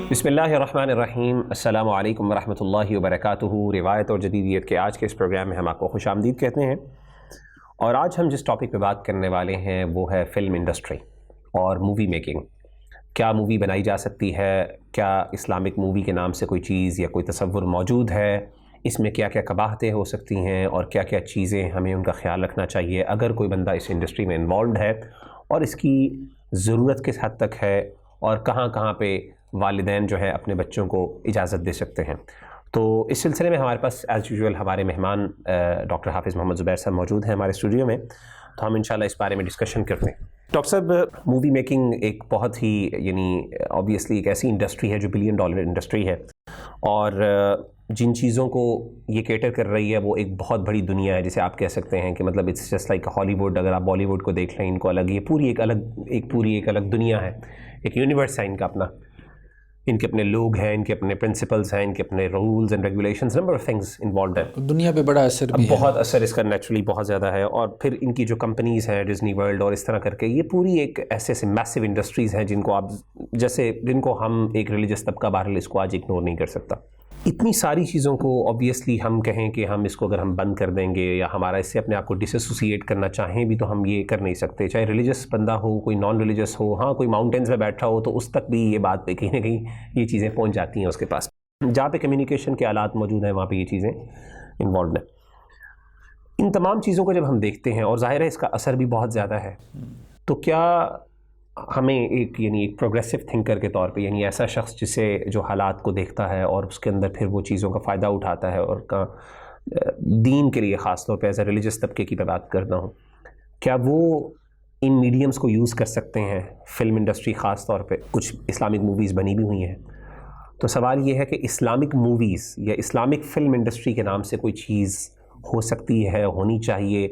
بسم اللہ الرحمن الرحیم، السلام علیکم ورحمۃ اللہ وبرکاتہ۔ روایت اور جدیدیت کے آج کے اس پروگرام میں ہم آپ کو خوش آمدید کہتے ہیں، اور آج ہم جس ٹاپک پہ بات کرنے والے ہیں وہ ہے فلم انڈسٹری اور مووی میکنگ۔ کیا مووی بنائی جا سکتی ہے؟ کیا اسلامک مووی کے نام سے کوئی چیز یا کوئی تصور موجود ہے؟ اس میں کیا کیا قباحتیں ہو سکتی ہیں اور کیا کیا چیزیں ہمیں ان کا خیال رکھنا چاہیے اگر کوئی بندہ اس انڈسٹری میں انوالوڈ ہے، اور اس کی ضرورت کس حد تک ہے، اور کہاں کہاں پہ والدین جو ہے اپنے بچوں کو اجازت دے سکتے ہیں۔ تو اس سلسلے میں ہمارے پاس ایز یوزول ہمارے مہمان ڈاکٹر حافظ محمد زبیر صاحب موجود ہیں ہمارے اسٹوڈیو میں، تو ہم انشاءاللہ اس بارے میں ڈسکشن کرتے ہیں۔ ڈاکٹر صاحب، مووی میکنگ ایک بہت ہی آبویسلی ایک ایسی انڈسٹری ہے جو $1 بلین انڈسٹری ہے، اور جن چیزوں کو یہ کیٹر کر رہی ہے وہ ایک بہت بڑی دنیا ہے، جسے آپ کہہ سکتے ہیں کہ مطلب اٹس جسٹ لائک ہالی ووڈ۔ اگر آپ بالی ووڈ کو دیکھ لیں، ان کو الگ، یہ پوری ایک الگ دنیا ہے، ایک یونیورس ہے ان کا اپنا۔ ان کے اپنے لوگ ہیں، ان کے اپنے پرنسپلز ہیں، ان کے اپنے rules and regulations, number of things involved ہیں۔ دنیا پہ بڑا اثر بھی ہے، بہت اثر اس کا نیچرلی بہت زیادہ ہے۔ اور پھر ان کی جو کمپنیز ہیں، ڈزنی ورلڈ اور اس طرح کر کے، یہ پوری ایک ایسے میسو انڈسٹریز ہیں جن کو آپ جن کو ہم ایک ریلیجس طبقہ بہرحال اس کو آج اگنور نہیں کر سکتا۔ اتنی ساری چیزوں کو آبویسلی ہم کہیں کہ ہم اس کو اگر ہم بند کر دیں گے یا ہمارا اس سے اپنے آپ کو ڈس ایسوسیٹ کرنا چاہیں بھی تو ہم یہ کر نہیں سکتے، چاہے ریلیجس بندہ ہو، کوئی نان ریلیجس ہو۔ ہاں، کوئی ماؤنٹینز میں بیٹھا ہو تو اس تک بھی یہ بات پہ کہیں نہ کہیں یہ چیزیں پہنچ جاتی ہیں اس کے پاس۔ جہاں پہ کمیونیکیشن کے آلات موجود ہیں وہاں پہ یہ چیزیں انوالوڈ ہیں۔ ان تمام چیزوں کو جب ہم دیکھتے ہیں، اور ظاہر ہے اس کا اثر بھی بہت زیادہ ہے، تو کیا ہمیں ایک پروگریسو تھنکر کے طور پہ، ایسا شخص جسے جو حالات کو دیکھتا ہے اور اس کے اندر پھر وہ چیزوں کا فائدہ اٹھاتا ہے، اور دین کے لیے خاص طور پہ ایز اے ریلیجس طبقے کی بات کرتا ہوں، کیا وہ ان میڈیمز کو یوز کر سکتے ہیں؟ فلم انڈسٹری خاص طور پہ کچھ اسلامک موویز بنی بھی ہوئی ہیں، تو سوال یہ ہے کہ اسلامک موویز یا اسلامک فلم انڈسٹری کے نام سے کوئی چیز ہو سکتی ہے، ہونی چاہیے؟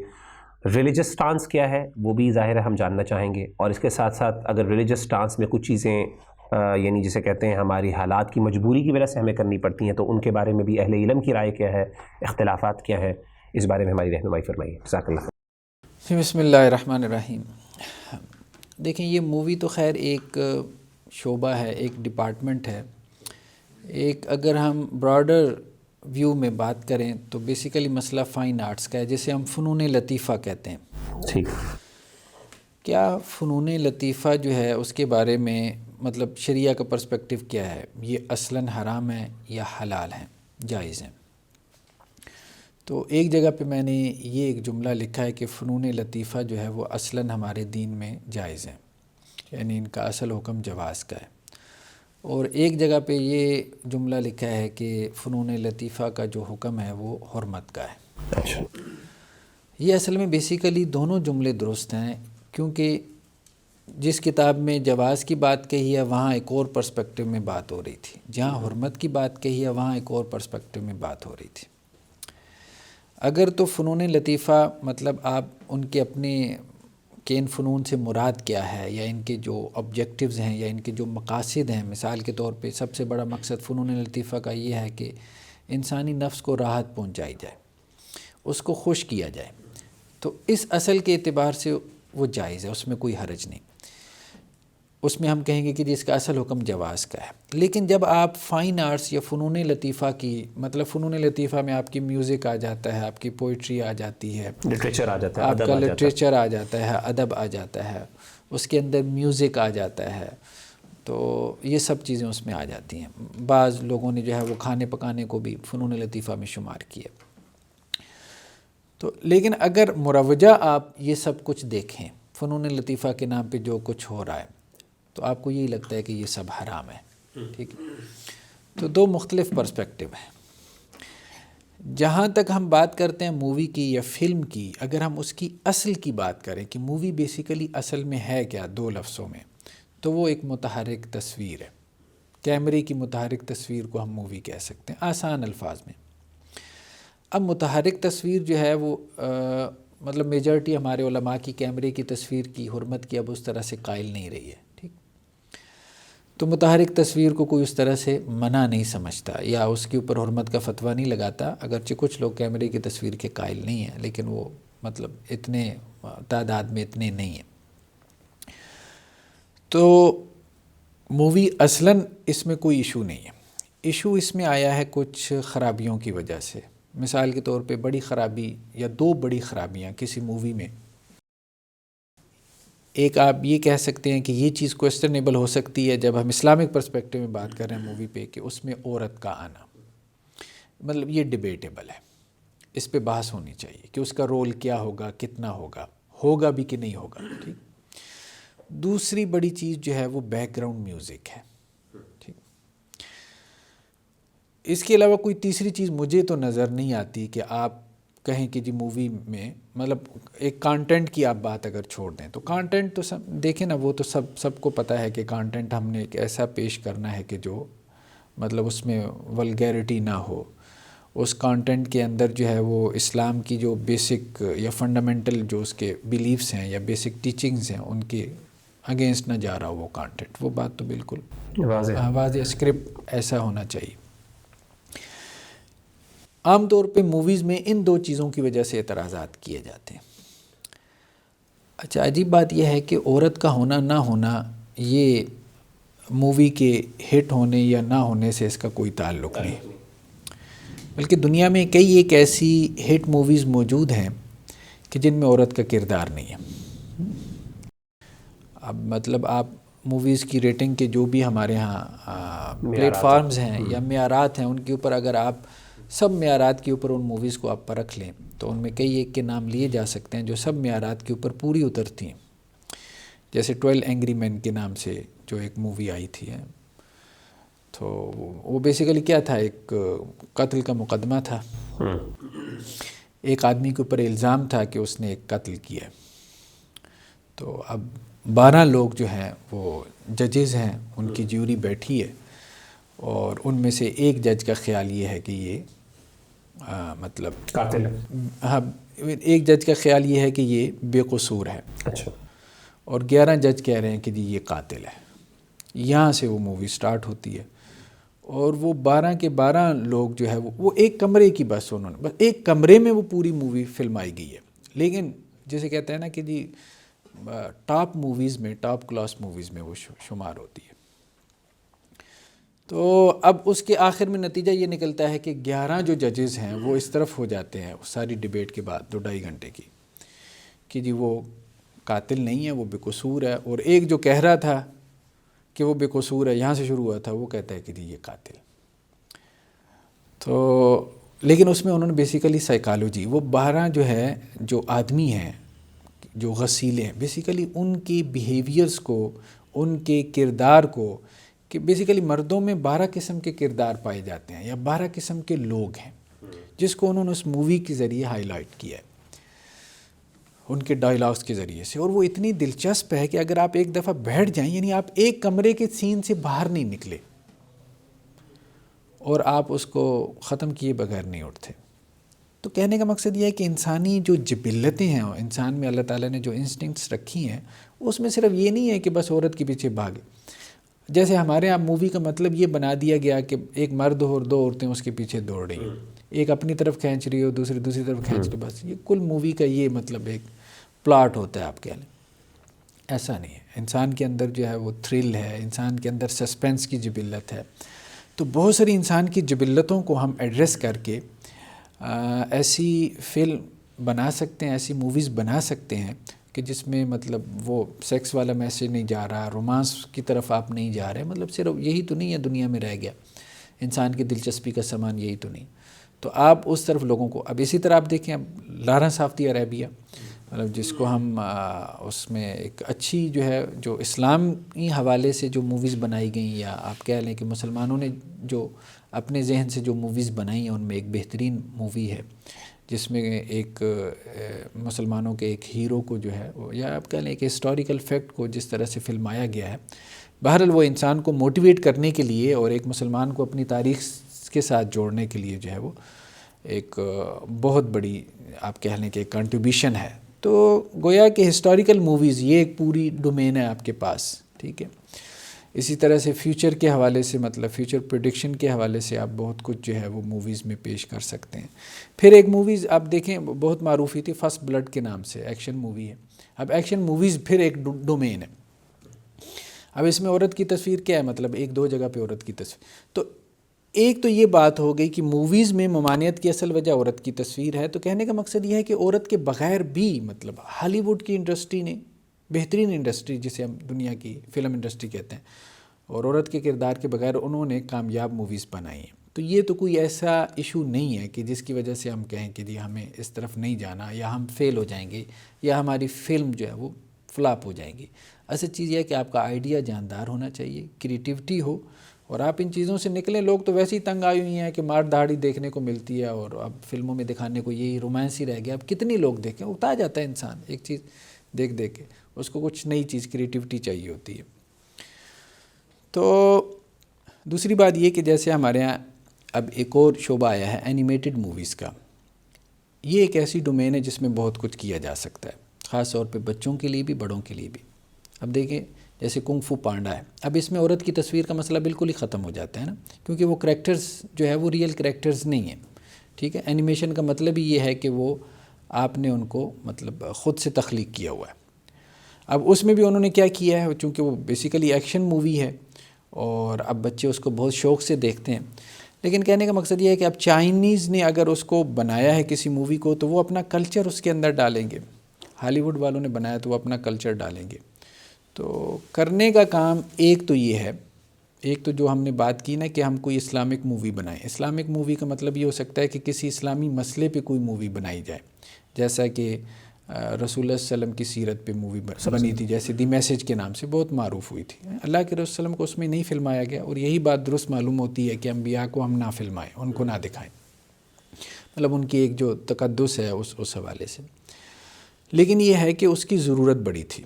ریلیجس سٹانس کیا ہے وہ بھی ظاہر ہے ہم جاننا چاہیں گے، اور اس کے ساتھ ساتھ اگر ریلیجس سٹانس میں کچھ چیزیں جسے کہتے ہیں ہماری حالات کی مجبوری کی وجہ سے ہمیں کرنی پڑتی ہیں، تو ان کے بارے میں بھی اہل علم کی رائے کیا ہے، اختلافات کیا ہیں، اس بارے میں ہماری رہنمائی فرمائیے، جزاک اللہ خیر۔ بسم اللہ الرحمن الرحیم۔ دیکھیں، یہ مووی تو خیر ایک شعبہ ہے، ایک ڈپارٹمنٹ ہے۔ ایک اگر ہم براڈر ویو میں بات کریں تو بیسیکلی مسئلہ فائن آرٹس کا ہے، جسے ہم فنون لطیفہ کہتے ہیں۔ ٹھیک۔ کیا فنون لطیفہ جو ہے اس کے بارے میں مطلب شریعہ کا پرسپیکٹو کیا ہے؟ یہ اصلاً حرام ہے یا حلال ہیں، جائز ہیں؟ تو ایک جگہ پہ میں نے یہ ایک جملہ لکھا ہے کہ فنون لطیفہ جو ہے وہ اصلاً ہمارے دین میں جائز ہیں، یعنی ان کا اصل حکم جواز کا ہے۔ اور ایک جگہ پہ یہ جملہ لکھا ہے کہ فنون لطیفہ کا جو حکم ہے وہ حرمت کا ہے۔ اچھا۔ یہ اصل میں بیسیکلی دونوں جملے درست ہیں، کیونکہ جس کتاب میں جواز کی بات کہی ہے وہاں ایک اور پرسپیکٹو میں بات ہو رہی تھی، جہاں حرمت کی بات کہی ہے وہاں ایک اور پرسپیکٹو میں بات ہو رہی تھی۔ اگر تو فنون لطیفہ مطلب آپ ان کے اپنے کہ ان فنون سے مراد کیا ہے، یا ان کے جو آبجیکٹیوز ہیں یا ان کے جو مقاصد ہیں، مثال کے طور پہ سب سے بڑا مقصد فنون لطیفہ کا یہ ہے کہ انسانی نفس کو راحت پہنچائی جائے، اس کو خوش کیا جائے، تو اس اصل کے اعتبار سے وہ جائز ہے، اس میں کوئی حرج نہیں۔ اس میں ہم کہیں گے کہ اس کا اصل حکم جواز کا ہے۔ لیکن جب آپ فائن آرٹس یا فنون لطیفہ کی مطلب فنون لطیفہ میں آپ کی میوزک آ جاتا ہے، آپ کی پوئٹری آ جاتی ہے، لٹریچر آ جاتا ہے، آپ کا لٹریچر آ جاتا ہے، ادب آ جاتا ہے، اس کے اندر میوزک آ جاتا ہے، تو یہ سب چیزیں اس میں آ جاتی ہیں۔ بعض لوگوں نے جو ہے وہ کھانے پکانے کو بھی فنون لطیفہ میں شمار کیا۔ تو لیکن اگر مروجہ آپ یہ سب کچھ دیکھیں، فنون لطیفہ کے نام پہ جو کچھ ہو رہا ہے، تو آپ کو یہی لگتا ہے کہ یہ سب حرام ہے، ٹھیک ہے؟ تو دو مختلف پرسپیکٹو ہیں۔ جہاں تک ہم بات کرتے ہیں مووی کی یا فلم کی، اگر ہم اس کی اصل کی بات کریں کہ مووی بیسیکلی اصل میں ہے کیا، دو لفظوں میں، تو وہ ایک متحرک تصویر ہے۔ کیمرے کی متحرک تصویر کو ہم مووی کہہ سکتے ہیں آسان الفاظ میں۔ اب متحرک تصویر جو ہے وہ مطلب میجورٹی ہمارے علماء کی کیمرے کی تصویر کی حرمت کی اب اس طرح سے قائل نہیں رہی ہے، ٹھیک؟ تو متحرک تصویر کو کوئی اس طرح سے منع نہیں سمجھتا یا اس کے اوپر حرمت کا فتویٰ نہیں لگاتا، اگرچہ کچھ لوگ کیمرے کی تصویر کے قائل نہیں ہیں، لیکن وہ مطلب اتنے تعداد میں اتنے نہیں ہیں۔ تو مووی اصلاً اس میں کوئی ایشو نہیں ہے. ایشو اس میں آیا ہے کچھ خرابیوں کی وجہ سے. مثال کے طور پہ بڑی خرابی یا دو بڑی خرابیاں کسی مووی میں. ایک آپ یہ کہہ سکتے ہیں کہ یہ چیز کویسچنیبل ہو سکتی ہے جب ہم اسلامک پرسپیکٹو میں بات کر رہے ہیں مووی پہ، کہ اس میں عورت کا آنا، مطلب یہ ڈیبیٹیبل ہے. اس پہ بحث ہونی چاہیے کہ اس کا رول کیا ہوگا، کتنا ہوگا، ہوگا بھی کہ نہیں ہوگا. ٹھیک. دوسری بڑی چیز جو ہے وہ بیک گراؤنڈ میوزک ہے. ٹھیک. اس کے علاوہ کوئی تیسری چیز مجھے تو نظر نہیں آتی کہ آپ کہیں کہ جی مووی میں مطلب ایک کانٹینٹ کی آپ بات اگر چھوڑ دیں تو کانٹینٹ تو سب دیکھیں نا، وہ تو سب کو پتہ ہے کہ کانٹینٹ ہم نے ایک ایسا پیش کرنا ہے کہ جو مطلب اس میں ولگیرٹی نہ ہو. اس کانٹینٹ کے اندر جو ہے وہ اسلام کی جو بیسک یا فنڈامنٹل جو اس کے بیلیفس ہیں یا بیسک ٹیچنگز ہیں ان کے اگینسٹ نہ جا رہا ہو وہ کانٹینٹ. وہ بات تو بالکل واضح اسکرپٹ ایسا ہونا چاہیے. عام طور پہ موویز میں ان دو چیزوں کی وجہ سے اعتراضات کیے جاتے ہیں. اچھا، عجیب بات یہ ہے کہ عورت کا ہونا نہ ہونا یہ مووی کے ہٹ ہونے یا نہ ہونے سے اس کا کوئی تعلق نہیں، بلکہ دنیا میں کئی ایک ایسی ہٹ موویز موجود ہیں کہ جن میں عورت کا کردار نہیں ہے. اب مطلب آپ موویز کی ریٹنگ کے جو بھی ہمارے ہاں پلیٹ فارمز ہیں یا معیارات ہیں، ان کے اوپر اگر آپ سب معیارات کے اوپر ان موویز کو آپ پرکھ لیں تو ان میں کئی ایک کے نام لیے جا سکتے ہیں جو سب معیارات کے اوپر پوری اترتی ہیں. جیسے 12 اینگری مین کے نام سے جو ایک مووی آئی تھی، تو وہ بیسیکلی کیا تھا، ایک قتل کا مقدمہ تھا. ایک آدمی کے اوپر الزام تھا کہ اس نے ایک قتل کیا. تو اب 12 لوگ جو ہیں وہ ججز ہیں، ان کی جیوری بیٹھی ہے، اور ان میں سے ایک جج کا خیال یہ ہے کہ یہ مطلب قاتل ہے. ہاں، ایک جج کا خیال یہ ہے کہ یہ بے قصور ہے. اچھا. اور 11 جج کہہ رہے ہیں کہ جی یہ قاتل ہے. یہاں سے وہ مووی سٹارٹ ہوتی ہے، اور وہ 12 کے 12 لوگ جو ہے وہ ایک کمرے کی بس ایک کمرے میں وہ پوری مووی فلمائی گئی ہے. لیکن جیسے کہتے ہیں نا کہ جی ٹاپ موویز میں، ٹاپ کلاس موویز میں وہ شمار ہوتی ہے. تو اب اس کے آخر میں نتیجہ یہ نکلتا ہے کہ 11 جو ججز ہیں وہ اس طرف ہو جاتے ہیں ساری ڈیبیٹ کے بعد 2-2.5 گھنٹے کی، کہ جی وہ قاتل نہیں ہے، وہ بے قصور ہے. اور ایک جو کہہ رہا تھا کہ وہ بے قصور ہے، یہاں سے شروع ہوا تھا، وہ کہتا ہے کہ جی یہ قاتل. تو لیکن اس میں انہوں نے بیسیکلی سائیکالوجی، وہ 12 جو ہے جو آدمی ہیں جو غسیلے ہیں، بیسیکلی ان کی بیہیویئرز کو، ان کے کردار کو، کہ بیسیکلی مردوں میں 12 قسم کے کردار پائے جاتے ہیں یا 12 قسم کے لوگ ہیں، جس کو انہوں نے اس مووی کے ذریعے ہائی لائٹ کیا ہے ان کے ڈائلاگس کے ذریعے سے. اور وہ اتنی دلچسپ ہے کہ اگر آپ ایک دفعہ بیٹھ جائیں، یعنی آپ ایک کمرے کے سین سے باہر نہیں نکلے اور آپ اس کو ختم کیے بغیر نہیں اٹھتے. تو کہنے کا مقصد یہ ہے کہ انسانی جو جبلتیں ہیں، انسان میں اللہ تعالیٰ نے جو انسٹنکٹس رکھی ہیں، اس میں صرف یہ نہیں ہے کہ بس عورت کے پیچھے بھاگے. جیسے ہمارے یہاں مووی کا مطلب یہ بنا دیا گیا کہ ایک مرد اور 2 عورتیں اس کے پیچھے دوڑ رہی ہیں، ایک اپنی طرف کھینچ رہی ہو، دوسری طرف کھینچ رہی. بس یہ کل مووی کا یہ مطلب ایک پلاٹ ہوتا ہے. آپ کہہ لیں ایسا نہیں ہے. انسان کے اندر جو ہے وہ تھرل ہے، انسان کے اندر سسپینس کی جبلت ہے. تو بہت ساری انسان کی جبلتوں کو ہم ایڈریس کر کے ایسی فلم بنا سکتے ہیں، ایسی موویز بنا سکتے ہیں کہ جس میں مطلب وہ سیکس والا میسیج نہیں جا رہا، رومانس کی طرف آپ نہیں جا رہے. مطلب صرف یہی تو نہیں ہے دنیا میں رہ گیا، انسان کی دلچسپی کا سامان یہی تو نہیں. تو آپ اس طرف لوگوں کو، اب اسی طرح آپ دیکھیں اب لارنس آف دی عربیہ، مطلب جس کو ہم اس میں ایک اچھی جو ہے جو اسلامی حوالے سے جو موویز بنائی گئیں، یا آپ کہہ لیں کہ مسلمانوں نے جو اپنے ذہن سے جو موویز بنائی ہیں ان میں ایک بہترین مووی ہے جس میں ایک مسلمانوں کے ایک ہیرو کو جو ہے یا آپ کہہ لیں کہ ہسٹوریکل فیکٹ کو جس طرح سے فلمایا گیا ہے. بہرحال وہ انسان کو موٹیویٹ کرنے کے لیے اور ایک مسلمان کو اپنی تاریخ کے ساتھ جوڑنے کے لیے جو ہے وہ ایک بہت بڑی آپ کہہ لیں کہ ایک کنٹریبیوشن ہے. تو گویا کہ ہسٹوریکل موویز یہ ایک پوری ڈومین ہے آپ کے پاس. ٹھیک ہے. اسی طرح سے فیوچر کے حوالے سے، مطلب فیوچر پریڈکشن کے حوالے سے آپ بہت کچھ جو ہے وہ موویز میں پیش کر سکتے ہیں. پھر ایک موویز آپ دیکھیں بہت معروف ہی تھی، فرسٹ بلڈ کے نام سے، ایکشن مووی ہے. اب ایکشن موویز پھر ایک ڈومین ہے. اب اس میں عورت کی تصویر کیا ہے، مطلب ایک دو جگہ پہ عورت کی تصویر. تو ایک تو یہ بات ہو گئی کہ موویز میں ممانعت کی اصل وجہ عورت کی تصویر ہے. تو کہنے کا مقصد یہ ہے کہ عورت کے بغیر بھی مطلب ہالی ووڈ کی انڈسٹری نے، بہترین انڈسٹری جسے ہم دنیا کی فلم انڈسٹری کہتے ہیں، اور عورت کے کردار کے بغیر انہوں نے کامیاب موویز بنائی ہیں. تو یہ تو کوئی ایسا ایشو نہیں ہے کہ جس کی وجہ سے ہم کہیں کہ جی ہمیں اس طرف نہیں جانا، یا ہم فیل ہو جائیں گے، یا ہماری فلم جو ہے وہ فلاپ ہو جائیں گی. اصل چیز یہ ہے کہ آپ کا آئیڈیا جاندار ہونا چاہیے، کریٹیوٹی ہو، اور آپ ان چیزوں سے نکلیں. لوگ تو ویسے ہی تنگ آئی ہوئی ہیں کہ مار دھاڑی دیکھنے کو ملتی ہے، اور اب فلموں میں دکھانے کو یہی رومانس ہی رہ گیا. اب کتنی لوگ دیکھیں، اکتا جاتا ہے انسان ایک چیز دیکھ دیکھ کے، اس کو کچھ نئی چیز کریٹیوٹی چاہیے ہوتی ہے. تو دوسری بات یہ کہ جیسے ہمارے ہاں اب ایک اور شعبہ آیا ہے اینیمیٹڈ موویز کا. یہ ایک ایسی ڈومین ہے جس میں بہت کچھ کیا جا سکتا ہے، خاص طور پہ بچوں کے لیے بھی، بڑوں کے لیے بھی. اب دیکھیں جیسے کنگ فو پانڈا ہے، اب اس میں عورت کی تصویر کا مسئلہ بالکل ہی ختم ہو جاتا ہے نا، کیونکہ وہ کریکٹرز جو ہے وہ ریئل کریکٹرز نہیں ہیں. ٹھیک ہے، اینیمیشن کا مطلب ہی یہ ہے کہ وہ آپ نے ان کو مطلب خود سے تخلیق کیا ہوا ہے. اب اس میں بھی انہوں نے کیا کیا ہے، چونکہ وہ بیسیکلی ایکشن مووی ہے اور اب بچے اس کو بہت شوق سے دیکھتے ہیں. لیکن کہنے کا مقصد یہ ہے کہ اب چائنیز نے اگر اس کو بنایا ہے کسی مووی کو، تو وہ اپنا کلچر اس کے اندر ڈالیں گے. ہالی ووڈ والوں نے بنایا تو وہ اپنا کلچر ڈالیں گے. تو کرنے کا کام ایک تو یہ ہے، ایک تو جو ہم نے بات کی نا کہ ہم کوئی اسلامک مووی بنائیں. اسلامک مووی کا مطلب یہ ہو سکتا ہے کہ کسی اسلامی مسئلے پہ کوئی مووی بنائی جائے، جیسا کہ رسول اللہ صلی اللہ علیہ وسلم کی سیرت پہ مووی بنی تھی، جیسے دی میسیج کے نام سے بہت معروف ہوئی تھی. اللہ کے رسول صلی اللہ علیہ وسلم کو اس میں نہیں فلمایا گیا، اور یہی بات درست معلوم ہوتی ہے کہ انبیاء کو ہم نہ فلمائیں، ان کو نہ دکھائیں، مطلب ان کی ایک جو تقدس ہے اس حوالے سے. لیکن یہ ہے کہ اس کی ضرورت بڑی تھی.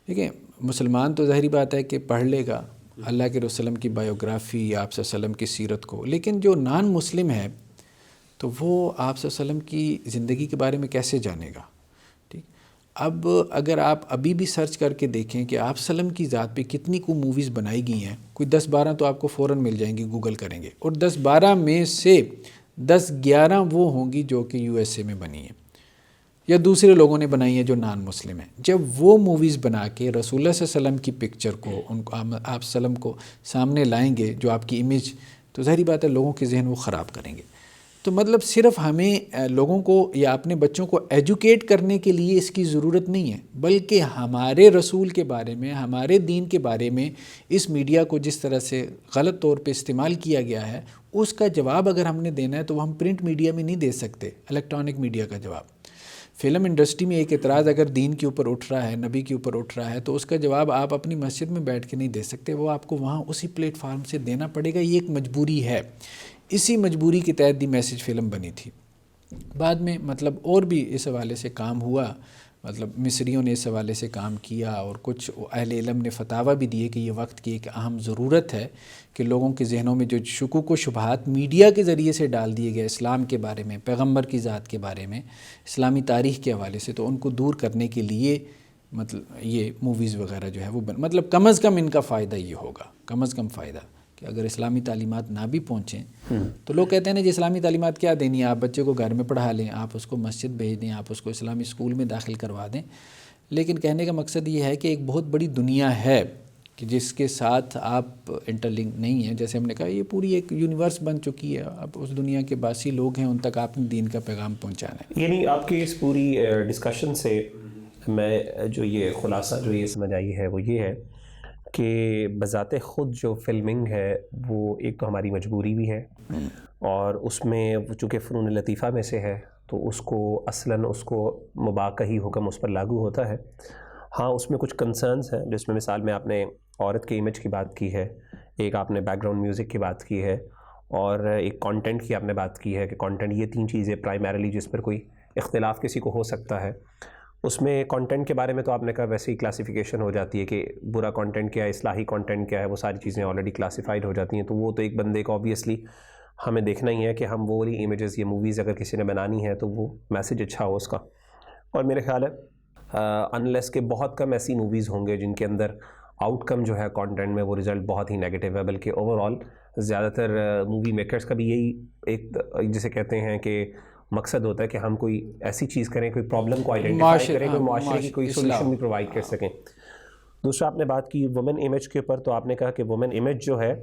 دیکھیں مسلمان تو ظاہری بات ہے کہ پڑھ لے گا اللہ کے رسول صلی اللہ علیہ وسلم کی بایوگرافی، آپ صلی اللہ علیہ وسلم کی سیرت کو، لیکن جو نان مسلم ہے تو وہ آپ صلی اللہ علیہ وسلم کی زندگی کے بارے میں کیسے جانے گا. ٹھیک، اب اگر آپ ابھی بھی سرچ کر کے دیکھیں کہ آپ صلی اللہ علیہ وسلم کی ذات پہ کتنی کو موویز بنائی گئی ہیں، کوئی 10-12 تو آپ کو فوراً مل جائیں گی، گوگل کریں گے، اور 10-12 میں سے 10-11 وہ ہوں گی جو کہ USA میں بنی ہیں یا دوسرے لوگوں نے بنائی ہیں جو نان مسلم ہیں. جب وہ موویز بنا کے رسول اللہ صلی اللہ علیہ وسلم کی پکچر کو، ان کو آپ صلی اللہ علیہ وسلم کو سامنے لائیں گے، جو آپ کی امیج، تو ظاہری بات ہے لوگوں کے ذہن وہ خراب کریں گے. تو مطلب صرف ہمیں لوگوں کو یا اپنے بچوں کو ایجوکیٹ کرنے کے لیے اس کی ضرورت نہیں ہے، بلکہ ہمارے رسول کے بارے میں، ہمارے دین کے بارے میں اس میڈیا کو جس طرح سے غلط طور پہ استعمال کیا گیا ہے، اس کا جواب اگر ہم نے دینا ہے تو وہ ہم پرنٹ میڈیا میں نہیں دے سکتے، الیکٹرانک میڈیا کا جواب. فلم انڈسٹری میں ایک اعتراض اگر دین کے اوپر اٹھ رہا ہے، نبی کے اوپر اٹھ رہا ہے، تو اس کا جواب آپ اپنی مسجد میں بیٹھ کے نہیں دے سکتے، وہ آپ کو وہاں اسی پلیٹ فارم سے دینا پڑے گا. یہ ایک مجبوری ہے. اسی مجبوری کے تحت دی میسیج فلم بنی تھی. بعد میں مطلب اور بھی اس حوالے سے کام ہوا، مطلب مصریوں نے اس حوالے سے کام کیا، اور کچھ اہل علم نے فتاویٰ بھی دیے کہ یہ وقت کی ایک اہم ضرورت ہے کہ لوگوں کے ذہنوں میں جو شکوک و شبہات میڈیا کے ذریعے سے ڈال دیے گئے اسلام کے بارے میں، پیغمبر کی ذات کے بارے میں، اسلامی تاریخ کے حوالے سے، تو ان کو دور کرنے کے لیے مطلب یہ موویز وغیرہ جو ہے وہ مطلب کم از کم ان کا فائدہ یہ ہوگا، کم از کم فائدہ کہ اگر اسلامی تعلیمات نہ بھی پہنچیں تو لوگ کہتے ہیں نا جی اسلامی تعلیمات کیا دینی ہے، آپ بچے کو گھر میں پڑھا لیں، آپ اس کو مسجد بھیج دیں، آپ اس کو اسلامی اسکول میں داخل کروا دیں. لیکن کہنے کا مقصد یہ ہے کہ ایک بہت بڑی دنیا ہے کہ جس کے ساتھ آپ انٹر لنک نہیں ہیں. جیسے ہم نے کہا یہ پوری ایک یونیورس بن چکی ہے، اب اس دنیا کے باسی لوگ ہیں، ان تک آپ نے دین کا پیغام پہنچانا ہے. یعنی آپ کی اس پوری ڈسکشن سے میں جو یہ خلاصہ جو یہ سمجھ آئی ہے وہ یہ ہے کہ بذات خود جو فلمنگ ہے وہ ایک تو ہماری مجبوری بھی ہے، اور اس میں چونکہ فنون لطیفہ میں سے ہے تو اس کو اصلاً اس کو مباقی حکم اس پر لاگو ہوتا ہے. ہاں اس میں کچھ کنسرنز ہیں، جس میں مثال میں آپ نے عورت کے امیج کی بات کی ہے، ایک آپ نے بیک گراؤنڈ میوزک کی بات کی ہے، اور ایک کانٹینٹ کی آپ نے بات کی ہے کہ کانٹینٹ، یہ 3 چیزیں پرائمریلی جس پر کوئی اختلاف کسی کو ہو سکتا ہے. اس میں کانٹینٹ کے بارے میں تو آپ نے کہا ویسے ہی کلاسیفیکیشن ہو جاتی ہے کہ برا کانٹینٹ کیا ہے، اصلاحی کانٹینٹ کیا ہے، وہ ساری چیزیں آلریڈی کلاسیفائڈ ہو جاتی ہیں. تو وہ تو ایک بندے کو آبویسلی ہمیں دیکھنا ہی ہے کہ ہم وہ والی امیجز یا موویز اگر کسی نے بنانی ہے تو وہ میسیج اچھا ہو اس کا. اور میرے خیال ہے انلیس کہ بہت کم ایسی موویز ہوں گے جن کے اندر آؤٹ کم جو ہے کانٹینٹ میں وہ رزلٹ بہت ہی نیگیٹو ہے، بلکہ اوور آل زیادہ تر مووی میکرز کا بھی یہی ایک جسے کہتے ہیں کہ مقصد ہوتا ہے کہ ہم کوئی ایسی چیز کریں، کوئی پرابلم کو آئیڈینٹیفائی کریں، کوئی معاشرے کی کوئی سولوشن بھی پرووائڈ کر سکیں. دوسرا آپ نے بات کی وومن امیج کے اوپر, تو آپ نے کہا کہ وومن امیج جو ہے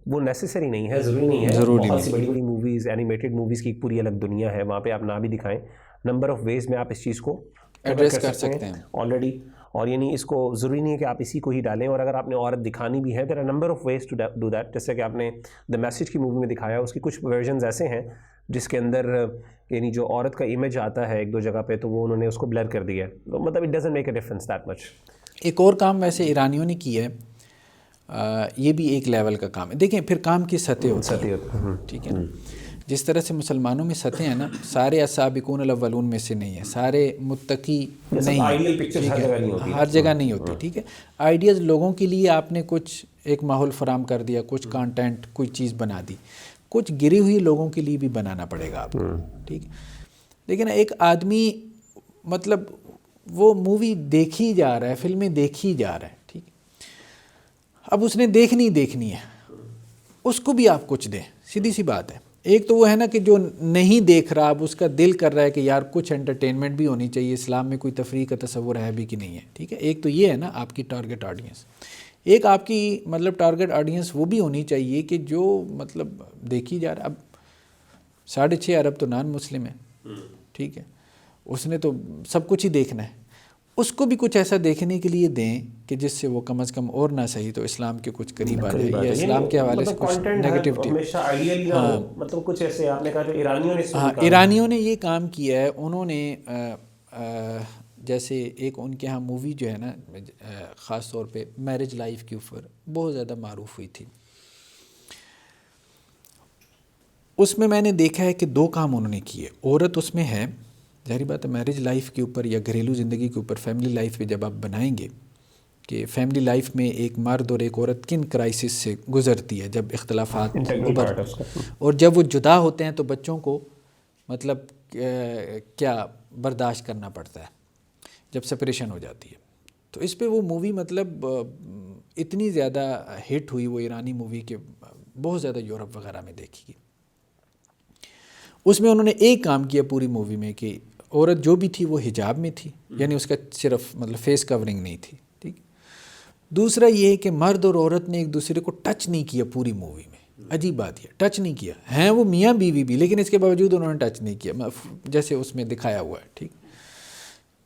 وہ نیسیسری نہیں ہے, ضروری نہیں ہے. بہت سی بڑی بڑی موویز, اینیمیٹڈ موویز کی ایک پوری الگ دنیا ہے, وہاں پہ آپ نہ بھی دکھائیں, نمبر آف ویز میں آپ اس چیز کو ایڈریس کر سکتے ہیں آلریڈی. اور یعنی اس کو ضروری نہیں ہے کہ آپ اسی کو ہی ڈالیں, اور اگر آپ نے عورت دکھانی بھی ہے there are number of ways to do that. جیسے کہ آپ نے دا میسج کی مووی میں دکھایا, اس کی کچھ ورژنز ایسے ہیں جس کے اندر یعنی جو عورت کا امیج آتا ہے ایک دو جگہ پہ, تو وہ انہوں نے اس کو بلر کر دیا ہے. مطلب it doesn't make a difference that much. ایک اور کام ویسے ایرانیوں نے کیا ہے, یہ بھی ایک لیول کا کام ہے. دیکھیں پھر کام کی سطح ہوتی ہیں, ٹھیک ہے نا. جس طرح سے مسلمانوں میں سطح ہیں نا, سارے السابقون الاولون میں سے نہیں ہے, سارے متقی نہیں ہیں, ہر جگہ نہیں ہوتی, ٹھیک ہے. آئیڈیاز لوگوں کے لیے آپ نے کچھ ایک ماحول فراہم کر دیا, کچھ کانٹینٹ کوئی چیز بنا دی, کچھ گری ہوئی لوگوں کے لیے بھی بنانا پڑے گا آپ کو, ٹھیک ہے. لیکن ایک آدمی مطلب وہ مووی دیکھی جا رہا ہے, فلمیں دیکھی جا رہا ہے, ٹھیک ہے. اب اس نے دیکھنی ہے, اس کو بھی آپ کچھ دیں, سیدھی سی بات ہے. ایک تو وہ ہے نا کہ جو نہیں دیکھ رہا, اب اس کا دل کر رہا ہے کہ یار کچھ انٹرٹینمنٹ بھی ہونی چاہیے, اسلام میں کوئی تفریح کا تصور ہے بھی کہ نہیں ہے, ٹھیک ہے. ایک تو یہ ہے نا آپ کی ٹارگٹ آڈینس. ایک آپ کی مطلب ٹارگٹ آڈینس وہ بھی ہونی چاہیے کہ جو مطلب دیکھی جا رہا. اب 6.5 ارب تو نان مسلم ہے, ٹھیک ہے, اس نے تو سب کچھ ہی دیکھنا ہے. اس کو بھی کچھ ایسا دیکھنے کے لیے دیں کہ جس سے وہ کم از کم اور نہ صحیح تو اسلام کے کچھ قریب آ جائے, یا اسلام کے حوالے سے کچھ نیگیٹیوٹی. مطلب کچھ ایسے آپ نے کہا جو ایرانیوں نے, ہاں ایرانیوں نے یہ کام کیا ہے. انہوں نے جیسے ایک ان کے ہاں مووی جو ہے نا, خاص طور پہ میرج لائف کے اوپر بہت زیادہ معروف ہوئی تھی. اس میں میں نے دیکھا ہے کہ 2 کام انہوں نے کیے. عورت اس میں ہے, ظاہری بات ہے میرج لائف کے اوپر یا گھریلو زندگی کے اوپر, فیملی لائف پہ جب آپ بنائیں گے کہ فیملی لائف میں ایک مرد اور ایک عورت کن کرائسس سے گزرتی ہے جب اختلافات اور جب وہ جدا ہوتے ہیں تو بچوں کو مطلب کیا برداشت کرنا پڑتا ہے جب سپریشن ہو جاتی ہے. تو اس پہ وہ مووی مطلب اتنی زیادہ ہٹ ہوئی, وہ ایرانی مووی کے بہت زیادہ یورپ وغیرہ میں دیکھی گئی. اس میں انہوں نے ایک کام کیا پوری مووی میں کہ عورت جو بھی تھی وہ حجاب میں تھی, یعنی اس کا صرف مطلب فیس کورنگ نہیں تھی, ٹھیک. دوسرا یہ ہے کہ مرد اور عورت نے ایک دوسرے کو ٹچ نہیں کیا پوری مووی میں. عجیب بات یہ, ٹچ نہیں کیا. ہیں وہ میاں بیوی بھی, لیکن اس کے باوجود انہوں نے ٹچ نہیں کیا جیسے اس میں دکھایا ہوا ہے, ٹھیک.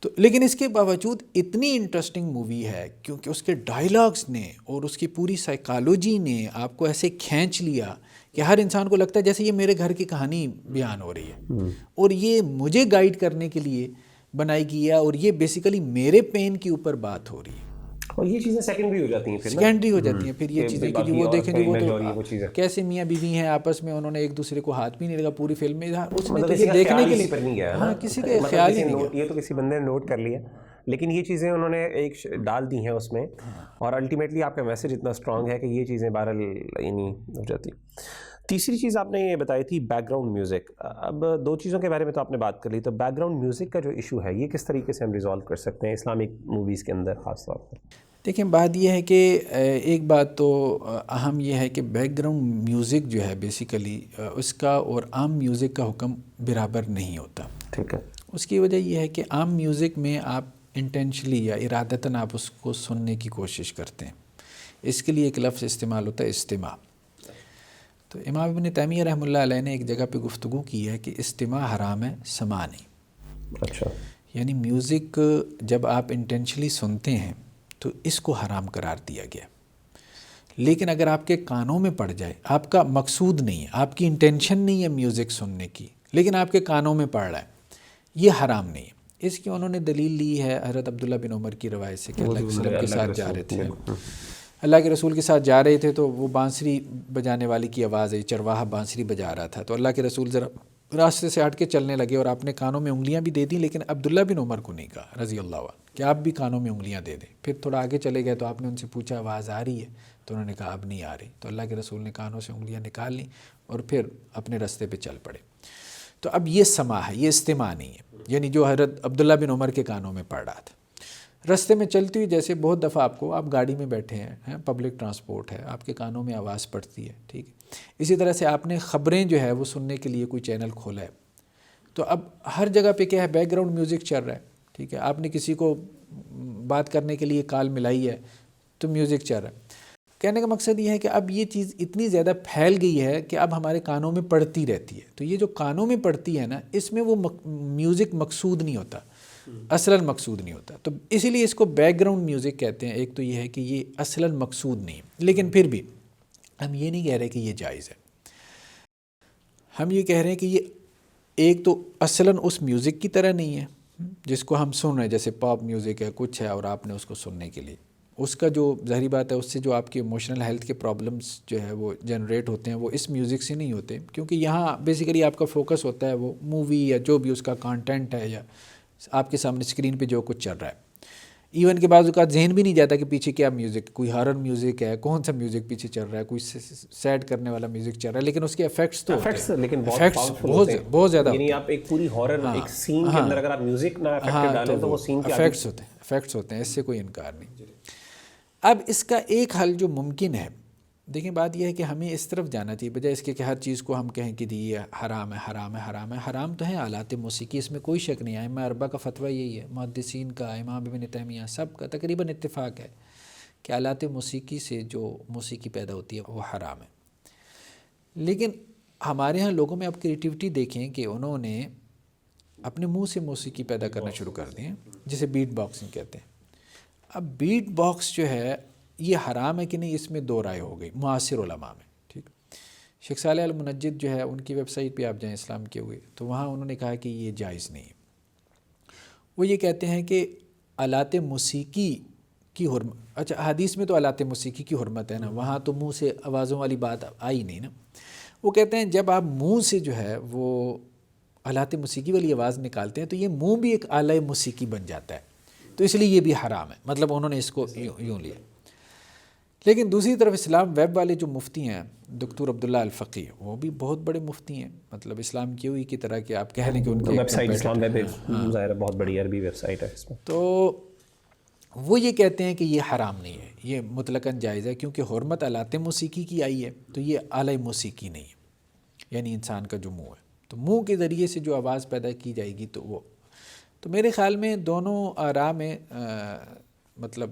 تو لیکن اس کے باوجود اتنی انٹرسٹنگ مووی ہے کیونکہ اس کے ڈائلاگس نے اور اس کی پوری سائیکالوجی نے آپ کو ایسے کھینچ لیا کہ ہر انسان کو لگتا ہے جیسے یہ میرے گھر کی کہانی بیان ہو رہی ہے, اور یہ مجھے گائیڈ کرنے کے لیے بنائی گئی ہے, اور یہ بیسیکلی میرے پین کے اوپر بات ہو رہی ہے. اور یہ چیزیں سیکنڈری ہو جاتی ہیں, سیکنڈری ہو جاتی ہیں پھر یہ چیزیں کہ وہ دیکھیں گے وہ تو کیسے میاں بیوی ہیں آپس میں, انہوں نے ایک دوسرے کو ہاتھ بھی نہیں لگا پوری فلم میں. اس نے تو یہ دیکھنے کے لیے, ہاں کسی کا خیال ہی نہیں گیا, یہ تو کسی بندے نے نوٹ کر لیا, لیکن یہ چیزیں انہوں نے ایک ڈال دی ہیں اس میں, اور الٹیمیٹلی آپ کا میسج اتنا اسٹرانگ ہے کہ یہ چیزیں بہرحال یعنی ہو جاتی. تیسری چیز آپ نے یہ بتائی تھی بیک گراؤنڈ میوزک. اب 2 چیزوں کے بارے میں تو آپ نے بات کر لی, تو بیک گراؤنڈ میوزک کا جو ایشو ہے یہ کس طریقے سے ہم ریزالو کر سکتے ہیں اسلامک موویز کے اندر خاص طور پر؟ دیکھیں بات یہ ہے کہ ایک بات تو اہم یہ ہے کہ بیک گراؤنڈ میوزک جو ہے بیسیکلی اس کا اور عام میوزک کا حکم برابر نہیں ہوتا, ٹھیک ہے. اس کی وجہ یہ ہے کہ عام میوزک میں آپ انٹینشلی یا ارادتاً آپ اس کو سننے کی کوشش کرتے ہیں. اس کے لیے ایک لفظ استعمال ہوتا ہے استماع. تو امام ابن تیمیہ رحمہ اللہ علیہ نے ایک جگہ پہ گفتگو کی ہے کہ استماع حرام ہے, سماع نہیں. اچھا. یعنی میوزک جب آپ انٹینشلی سنتے ہیں تو اس کو حرام قرار دیا گیا. لیکن اگر آپ کے کانوں میں پڑ جائے, آپ کا مقصود نہیں ہے, آپ کی انٹینشن نہیں ہے میوزک سننے کی, لیکن آپ کے کانوں میں پڑ رہا ہے, یہ حرام نہیں ہے. اس کی انہوں نے دلیل لی ہے حضرت عبداللہ بن عمر کی روایت سے کہ اللہ کے وسلم کے ساتھ جا رہے تھے, اللہ کے رسول کے ساتھ جا رہے تھے تو وہ بانسری بجانے والی کی آواز آئی, چرواہا بانسری بجا رہا تھا, تو اللہ کے رسول ذرا راستے سے ہٹ کے چلنے لگے اور اپنے کانوں میں انگلیاں بھی دے دیں, لیکن عبداللہ بن عمر کو نہیں کہا رضی اللہ عنہ کہ آپ بھی کانوں میں انگلیاں دے دیں. پھر تھوڑا آگے چلے گئے تو آپ نے ان سے پوچھا آواز آ رہی ہے, تو انہوں نے کہا اب نہیں آ رہی, تو اللہ کے رسول نے کانوں سے انگلیاں نکال لیں اور پھر اپنے راستے پہ چل پڑے. تو اب یہ سماع ہے, یہ استماع نہیں ہے, یعنی جو حضرت عبداللہ بن عمر کے کانوں میں پڑ رہا تھا. راستے میں چلتی ہوئی جیسے بہت دفعہ آپ گاڑی میں بیٹھے ہیں, پبلک ٹرانسپورٹ ہے, آپ کے کانوں میں آواز پڑتی ہے, ٹھیک ہے. اسی طرح سے آپ نے خبریں جو ہے وہ سننے کے لیے کوئی چینل کھولا ہے, تو اب ہر جگہ پہ کیا ہے بیک گراؤنڈ میوزک چل رہا ہے, ٹھیک ہے. آپ نے کسی کو بات کرنے کے لیے کال ملائی ہے تو میوزک چل رہا ہے. کہنے کا مقصد یہ ہے کہ اب یہ چیز اتنی زیادہ پھیل گئی ہے کہ اب ہمارے کانوں میں پڑتی رہتی ہے. تو یہ جو کانوں میں پڑتی ہے نا, اس میں وہ میوزک مقصود نہیں ہوتا, اصلاً مقصود نہیں ہوتا. تو اسی لیے اس کو بیک گراؤنڈ میوزک کہتے ہیں. ایک تو یہ ہے کہ یہ اصلاً مقصود نہیں, لیکن پھر بھی ہم یہ نہیں کہہ رہے کہ یہ جائز ہے. ہم یہ کہہ رہے ہیں کہ یہ ایک تو اصلاً اس میوزک کی طرح نہیں ہے جس کو ہم سن رہے ہیں, جیسے پاپ میوزک ہے کچھ ہے اور آپ نے اس کو سننے کے لیے, اس کا جو ظاہری بات ہے اس سے جو آپ کے ایموشنل ہیلتھ کے پرابلمس جو ہے وہ جنریٹ ہوتے ہیں وہ اس میوزک سے نہیں ہوتے, کیونکہ یہاں بیسیکلی آپ کا فوکس ہوتا ہے وہ مووی یا جو بھی اس کا کانٹینٹ ہے یا آپ کے سامنے اسکرین پہ جو کچھ چل رہا ہے. ایون کے بعض اوقات ذہن بھی نہیں جاتا کہ پیچھے کیا میوزک, کوئی ہارر میوزک ہے, کون سا میوزک پیچھے چل رہا ہے, کوئی سیڈ کرنے والا میوزک چل رہا ہے, لیکن اس کے ایفیکٹس تو لیکن بہت زیادہ, یعنی آپ ایک پوری ہارر ایک سین کے اندر اگر آپ میوزک نہ افیکٹ ڈالیں تو وہ سین کے افیکٹس ہوتے ہیں, اس سے کوئی انکار نہیں. اب اس کا ایک حل جو ممکن ہے, دیکھیں بات یہ ہے کہ ہمیں اس طرف جانا چاہیے بجائے اس کے کہ ہر چیز کو ہم کہیں کہ یہ حرام ہے حرام ہے حرام ہے. حرام تو ہے آلات موسیقی, اس میں کوئی شک نہیں ہے. ائمہ اربعہ کا فتویٰ یہی ہے, محدثین کا, امام ابن تیمیہ, سب کا تقریباً اتفاق ہے کہ آلات موسیقی سے جو موسیقی پیدا ہوتی ہے وہ حرام ہے. لیکن ہمارے ہاں لوگوں میں اب کریٹیوٹی دیکھیں کہ انہوں نے اپنے منہ سے موسیقی پیدا کرنا شروع کر دی ہیں, جسے بیٹ باکسنگ کہتے ہیں. اب بیٹ باکس جو ہے یہ حرام ہے کہ نہیں, اس میں دو رائے ہو گئی معاصر علماء میں. ٹھیک, شیخ صالح المنجد جو ہے ان کی ویب سائٹ پہ آپ جائیں اسلام کے ہوئے, تو وہاں انہوں نے کہا کہ یہ جائز نہیں. وہ یہ کہتے ہیں کہ آلات موسیقی کی حرمت, اچھا حدیث میں تو آلات موسیقی کی حرمت ہے نا, وہاں تو منہ سے آوازوں والی بات آئی نہیں نا. وہ کہتے ہیں جب آپ منہ سے جو ہے وہ آلات موسیقی والی آواز نکالتے ہیں تو یہ منہ بھی ایک آلہ موسیقی بن جاتا ہے, تو اس لیے یہ بھی حرام ہے. مطلب انہوں نے اس کو یوں لیا. لیکن دوسری طرف اسلام ویب والے جو مفتی ہیں دکتور عبداللہ الفقی, وہ بھی بہت بڑے مفتی ہیں, مطلب اسلام کی ہوئی کی طرح کہ آپ کہہ لیں کہ ان کی ویب سائٹ اسلام ویب ظاہر ہے بہت بڑی عربی ویب سائٹ ہے اس میں. تو وہ یہ کہتے ہیں کہ یہ حرام نہیں ہے, یہ مطلقاً جائز ہے, کیونکہ حرمت آلات موسیقی کی آئی ہے, تو یہ آلہ موسیقی نہیں ہے, یعنی انسان کا جو منہ ہے, تو منہ کے ذریعے سے جو آواز پیدا کی جائے گی تو وہ. تو میرے خیال میں دونوں آراء میں مطلب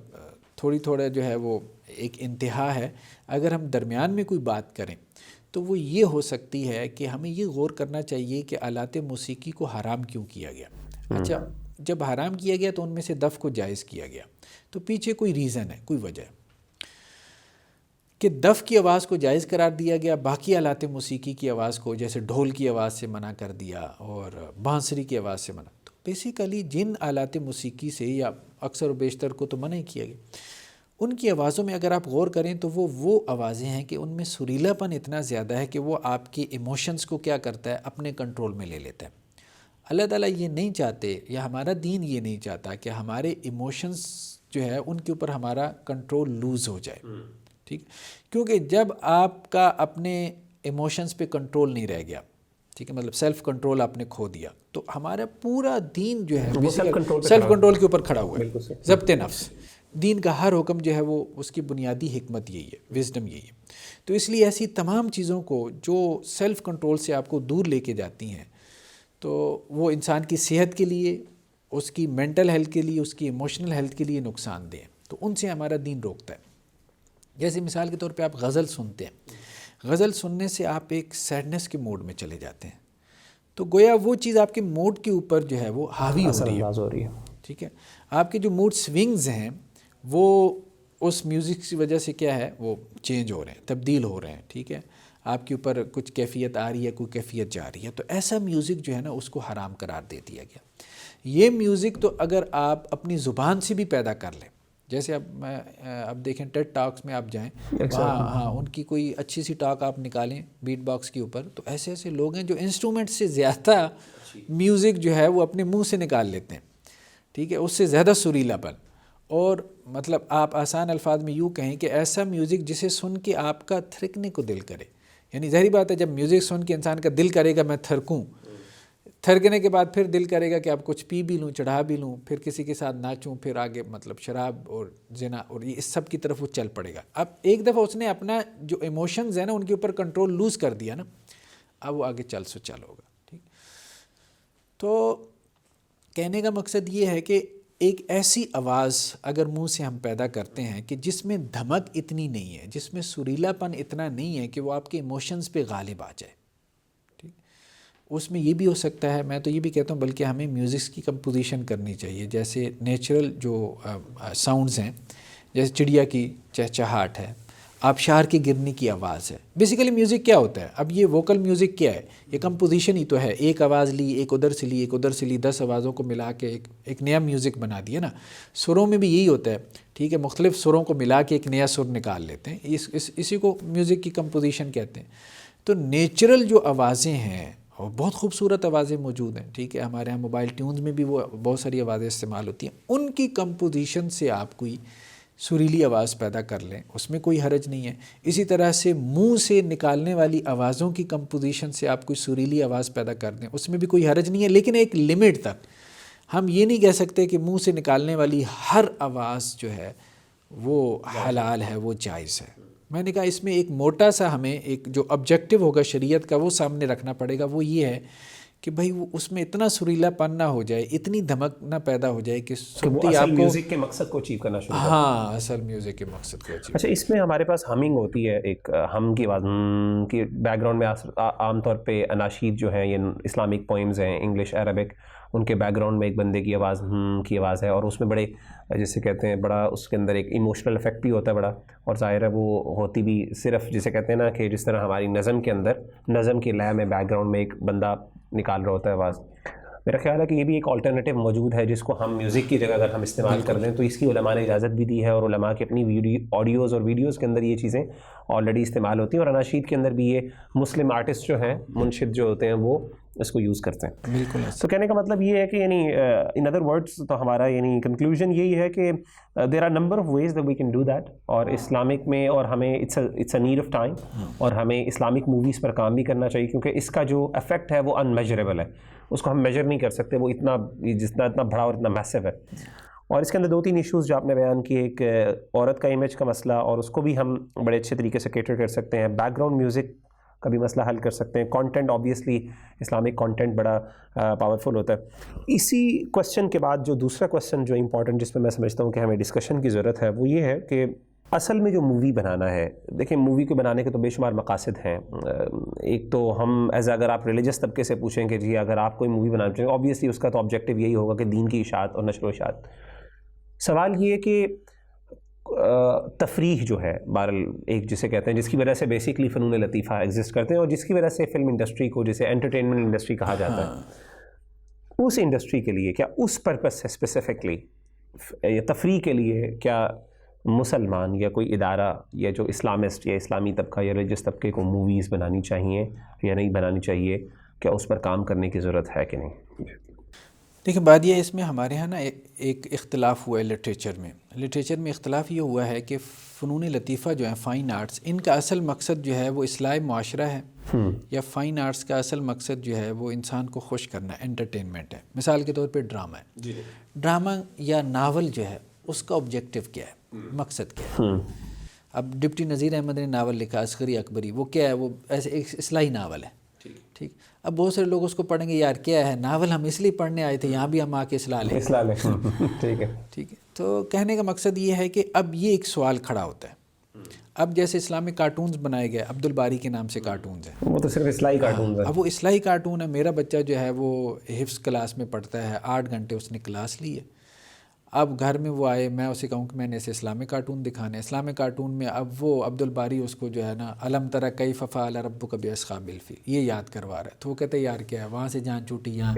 تھوڑا جو ہے وہ ایک انتہا ہے. اگر ہم درمیان میں کوئی بات کریں تو وہ یہ ہو سکتی ہے کہ ہمیں یہ غور کرنا چاہیے کہ آلات موسیقی کو حرام کیوں کیا گیا. اچھا, جب حرام کیا گیا تو ان میں سے دف کو جائز کیا گیا, تو پیچھے کوئی ریزن ہے, کوئی وجہ ہے کہ دف کی آواز کو جائز قرار دیا گیا, باقی آلات موسیقی کی آواز کو جیسے ڈھول کی آواز سے منع کر دیا اور بانسری کی آواز سے منع. تو بیسیکلی جن آلات موسیقی سے یا اکثر و بیشتر کو تو منع ہی کیا گیا, ان کی آوازوں میں اگر آپ غور کریں تو وہ آوازیں ہیں کہ ان میں سریلا پن اتنا زیادہ ہے کہ وہ آپ کے ایموشنز کو کیا کرتا ہے, اپنے کنٹرول میں لے لیتا ہے. اللہ تعالیٰ یہ نہیں چاہتے, یا ہمارا دین یہ نہیں چاہتا کہ ہمارے ایموشنز جو ہے ان کے اوپر ہمارا کنٹرول لوز ہو جائے. ٹھیک, کیونکہ جب آپ کا اپنے ایموشنز پہ کنٹرول نہیں رہ گیا, ٹھیک ہے, مطلب سیلف کنٹرول آپ نے کھو دیا, تو ہمارا پورا دین جو ہے سیلف کنٹرول کے اوپر کھڑا ہوا ہے, ضبط نفس. دین کا ہر حکم جو ہے وہ اس کی بنیادی حکمت یہی ہے, وزڈم یہی ہے. تو اس لیے ایسی تمام چیزوں کو جو سیلف کنٹرول سے آپ کو دور لے کے جاتی ہیں, تو وہ انسان کی صحت کے لیے, اس کی مینٹل ہیلتھ کے لیے, اس کی ایموشنل ہیلتھ کے لیے نقصان دہ ہیں. تو ان سے ہمارا دین روکتا ہے. جیسے مثال کے طور پہ آپ غزل سنتے ہیں, غزل سننے سے آپ ایک سیڈنس کے موڈ میں چلے جاتے ہیں, تو گویا وہ چیز آپ کے موڈ کے اوپر جو ہے وہ حاوی ہو رہی ہے. ٹھیک ہے, آپ کے جو موڈ سوئنگز ہیں وہ اس میوزک کی وجہ سے کیا ہے وہ چینج ہو رہے ہیں, تبدیل ہو رہے ہیں. ٹھیک ہے, آپ کے اوپر کچھ کیفیت آ رہی ہے, کوئی کیفیت جا رہی ہے, تو ایسا میوزک جو ہے نا اس کو حرام قرار دے دیا گیا. یہ میوزک تو اگر آپ اپنی زبان سے بھی پیدا کر لیں, جیسے اب دیکھیں ٹیڈ ٹاکس میں آپ جائیں, ہاں ان کی کوئی اچھی سی ٹاک آپ نکالیں بیٹ باکس کے اوپر, تو ایسے ایسے لوگ ہیں جو انسٹرومنٹ سے زیادہ میوزک جو ہے وہ اپنے منہ سے نکال لیتے ہیں. ٹھیک ہے, اس سے زیادہ سریلا پن, اور مطلب آپ آسان الفاظ میں یوں کہیں کہ ایسا میوزک جسے سن کے آپ کا تھرکنے کو دل کرے. یعنی ظاہری بات ہے جب میوزک سن کے انسان کا دل کرے گا میں تھرکوں, تھرکنے کے بعد پھر دل کرے گا کہ اب کچھ پی بھی لوں, چڑھا بھی لوں, پھر کسی کے ساتھ ناچوں, پھر آگے مطلب شراب اور زنا اور یہ اس سب کی طرف وہ چل پڑے گا. اب ایک دفعہ اس نے اپنا جو ایموشنز ہیں نا ان کے اوپر کنٹرول لوز کر دیا نا, اب وہ آگے چل ہوگا. ٹھیک, تو کہنے کا مقصد یہ ہے کہ ایک ایسی آواز اگر منہ سے ہم پیدا کرتے ہیں کہ جس میں دھمک اتنی نہیں ہے، جس میں سریلا پن اتنا نہیں ہے کہ وہ آپ کے ایموشنز پہ غالب آ جائے، ٹھیک، اس میں یہ بھی ہو سکتا ہے. میں تو یہ بھی کہتا ہوں بلکہ ہمیں میوزکس کی کمپوزیشن کرنی چاہیے، جیسے نیچرل جو ساؤنڈز ہیں، جیسے چڑیا کی چہچہاٹ ہے، آبشار کی گرنے کی آواز ہے. بیسیکلی میوزک کیا ہوتا ہے؟ اب یہ ووکل میوزک کیا ہے؟ یہ کمپوزیشن ہی تو ہے. ایک آواز لی، ایک ادھر سے لی، ایک ادھر سے لی، 10 آوازوں کو ملا کے ایک نیا میوزک بنا دیا نا. سروں میں بھی یہی ہوتا ہے، ٹھیک ہے، مختلف سروں کو ملا کے ایک نیا سر نکال لیتے ہیں. اسی کو میوزک کی کمپوزیشن کہتے ہیں. تو نیچرل جو آوازیں ہیں، اور بہت خوبصورت آوازیں موجود ہیں، ٹھیک ہے، ہمارے ہاں موبائل ٹیونز میں بھی وہ بہت ساری آوازیں استعمال ہوتی ہیں. ان کی کمپوزیشن سے آپ کوئی سریلی آواز پیدا کر لیں، اس میں کوئی حرج نہیں ہے. اسی طرح سے منہ سے نکالنے والی آوازوں کی کمپوزیشن سے آپ کوئی سریلی آواز پیدا کر دیں، اس میں بھی کوئی حرج نہیں ہے، لیکن ایک لمٹ تک. ہم یہ نہیں کہہ سکتے کہ منہ سے نکالنے والی ہر آواز جو ہے وہ حلال ہے، وہ جائز ہے. میں نے کہا اس میں ایک موٹا سا ہمیں ایک جو آبجیکٹو ہوگا شریعت کا وہ سامنے رکھنا پڑے گا. وہ یہ ہے کہ بھائی وہ اس میں اتنا سریلا پن نہ ہو جائے، اتنی دھمک نہ پیدا ہو جائے کہ سنتی آپ کو میوزک کے مقصد کو اچیو کرنا شروع. ہاں، اصل میوزک کے مقصد کو اچیو. اچھا، اس میں ہمارے پاس ہمنگ ہوتی ہے، ایک ہم کی آواز کی بیک گراؤنڈ میں عام طور پہ اناشید جو ہیں، یہ اسلامک پوئمز ہیں، انگلش عربک، ان کے بیک گراؤنڈ میں ایک بندے کی آواز کی آواز ہے، اور اس میں بڑے جسے کہتے ہیں بڑا اس کے اندر ایک ایموشنل افیکٹ بھی ہوتا ہے بڑا. اور ظاہر ہے وہ ہوتی بھی صرف جسے کہتے ہیں نا کہ جس طرح ہماری نظم کے اندر نظم کی لے میں بیک گراؤنڈ میں ایک بندہ نکال رہا ہوتا ہے آواز. میرا خیال ہے کہ یہ بھی ایک آلٹرنیٹیو موجود ہے جس کو ہم میوزک کی جگہ اگر ہم استعمال کر دیں تو اس کی علماء نے اجازت بھی دی ہے، اور علماء کی اپنی آڈیوز اور ویڈیوز کے اندر یہ چیزیں آلریڈی استعمال ہوتی ہیں. اور اناشید کے اندر بھی یہ مسلم آرٹسٹ جو ہیں، منشد جو ہوتے ہیں، وہ اس کو یوز کرتے ہیں. بالکل. تو کہنے کا مطلب یہ ہے کہ یعنی ان ادر ورڈس تو ہمارا یعنی کنکلوژن یہی ہے کہ there are number of ways that we can do that. اور اسلامک میں، اور ہمیں it's a need of time, اور ہمیں اسلامک موویز پر کام بھی کرنا چاہیے، کیونکہ اس کا جو افیکٹ ہے وہ انمیجریبل ہے، اس کو ہم میجر نہیں کر سکتے، وہ اتنا بڑا اور اتنا میسو ہے. اور اس کے اندر 2-3 ایشوز جو آپ نے بیان کیے، ایک عورت کا امیج کا مسئلہ، اور اس کو بھی ہم بڑے اچھے طریقے سے کیٹر کر سکتے ہیں. بیک گراؤنڈ میوزک کا بھی مسئلہ حل کر سکتے ہیں. کانٹینٹ آبویسلی اسلامک کانٹینٹ بڑا پاورفل ہوتا ہے. اسی کوشچن کے بعد جو دوسرا کوشچن جو امپورٹنٹ جس پہ میں سمجھتا ہوں کہ ہمیں ڈسکشن کی ضرورت ہے، وہ یہ ہے کہ اصل میں جو مووی بنانا ہے، دیکھیں مووی کو بنانے کے تو بے شمار مقاصد ہیں. ایک تو ہم اگر آپ ریلیجس طبقے سے پوچھیں کہ جی اگر آپ کوئی مووی بنانا چاہیں، آبویسلی اس کا تو آبجیکٹیو یہی ہوگا کہ دین کی اشاعت اور نشر و اشاعت. سوال یہ ہے کہ تفریح جو ہے بہرحال ایک جسے کہتے ہیں، جس کی وجہ سے بیسکلی فنون لطیفہ ایگزسٹ کرتے ہیں، اور جس کی وجہ سے فلم انڈسٹری کو جسے انٹرٹینمنٹ انڈسٹری کہا جاتا ہے، اس انڈسٹری کے لیے کیا اس پرپس سے اسپیسیفکلی تفریح کے لیے کیا مسلمان یا کوئی ادارہ یا جو اسلامسٹ یا اسلامی طبقہ یا ریلیجس طبقے کو موویز بنانی چاہیے یا نہیں بنانی چاہیے؟ کیا اس پر کام کرنے کی ضرورت ہے کہ نہیں؟ دیکھیں بات یہ ہے، اس میں ہمارے ہاں نا ایک اختلاف ہوا ہے لٹریچر میں اختلاف یہ ہوا ہے کہ فنون لطیفہ جو ہیں، فائن آرٹس، ان کا اصل مقصد جو ہے وہ اصلاح معاشرہ ہے، یا فائن آرٹس کا اصل مقصد جو ہے وہ انسان کو خوش کرنا ہے، انٹرٹینمنٹ ہے. مثال کے طور پہ ڈرامہ ہے، ڈرامہ یا ناول جو ہے اس کا آبجیکٹو کیا ہے، مقصد کیا ہے؟ اب ڈپٹی نذیر احمد نے ناول لکھا عسکری اکبری، وہ کیا ہے؟ وہ ایسے ایک اصلاحی ناول ہے، ٹھیک. اب بہت سارے لوگ اس کو پڑھیں گے، یار کیا ہے ناول، ہم اس لیے پڑھنے آئے تھے، یہاں بھی ہم آ کے اصلاح لیں. ٹھیک ہے. تو کہنے کا مقصد یہ ہے کہ اب یہ ایک سوال کھڑا ہوتا ہے. اب جیسے اسلامک کارٹونز بنائے گئے، عبد الباری کے نام سے کارٹونز ہیں، وہ تو صرف اصلاحی کارٹونز ہیں. اب وہ اصلاحی کارٹون ہے. میرا بچہ جو ہے وہ حفظ کلاس میں پڑھتا ہے، 8 گھنٹے اس نے کلاس لی ہے. اب گھر میں وہ آئے، میں اسے کہوں کہ میں نے اسے اسلامک کارٹون دکھانے. اسلامک کارٹون میں اب وہ عبد الباری اس کو جو ہے نا الم تری کیف فعل ربک باصحاب الفیل یہ یاد کروا رہا ہے. تو وہ کہتے ہیں یار کیا ہے، وہاں سے جان چوٹی یہاں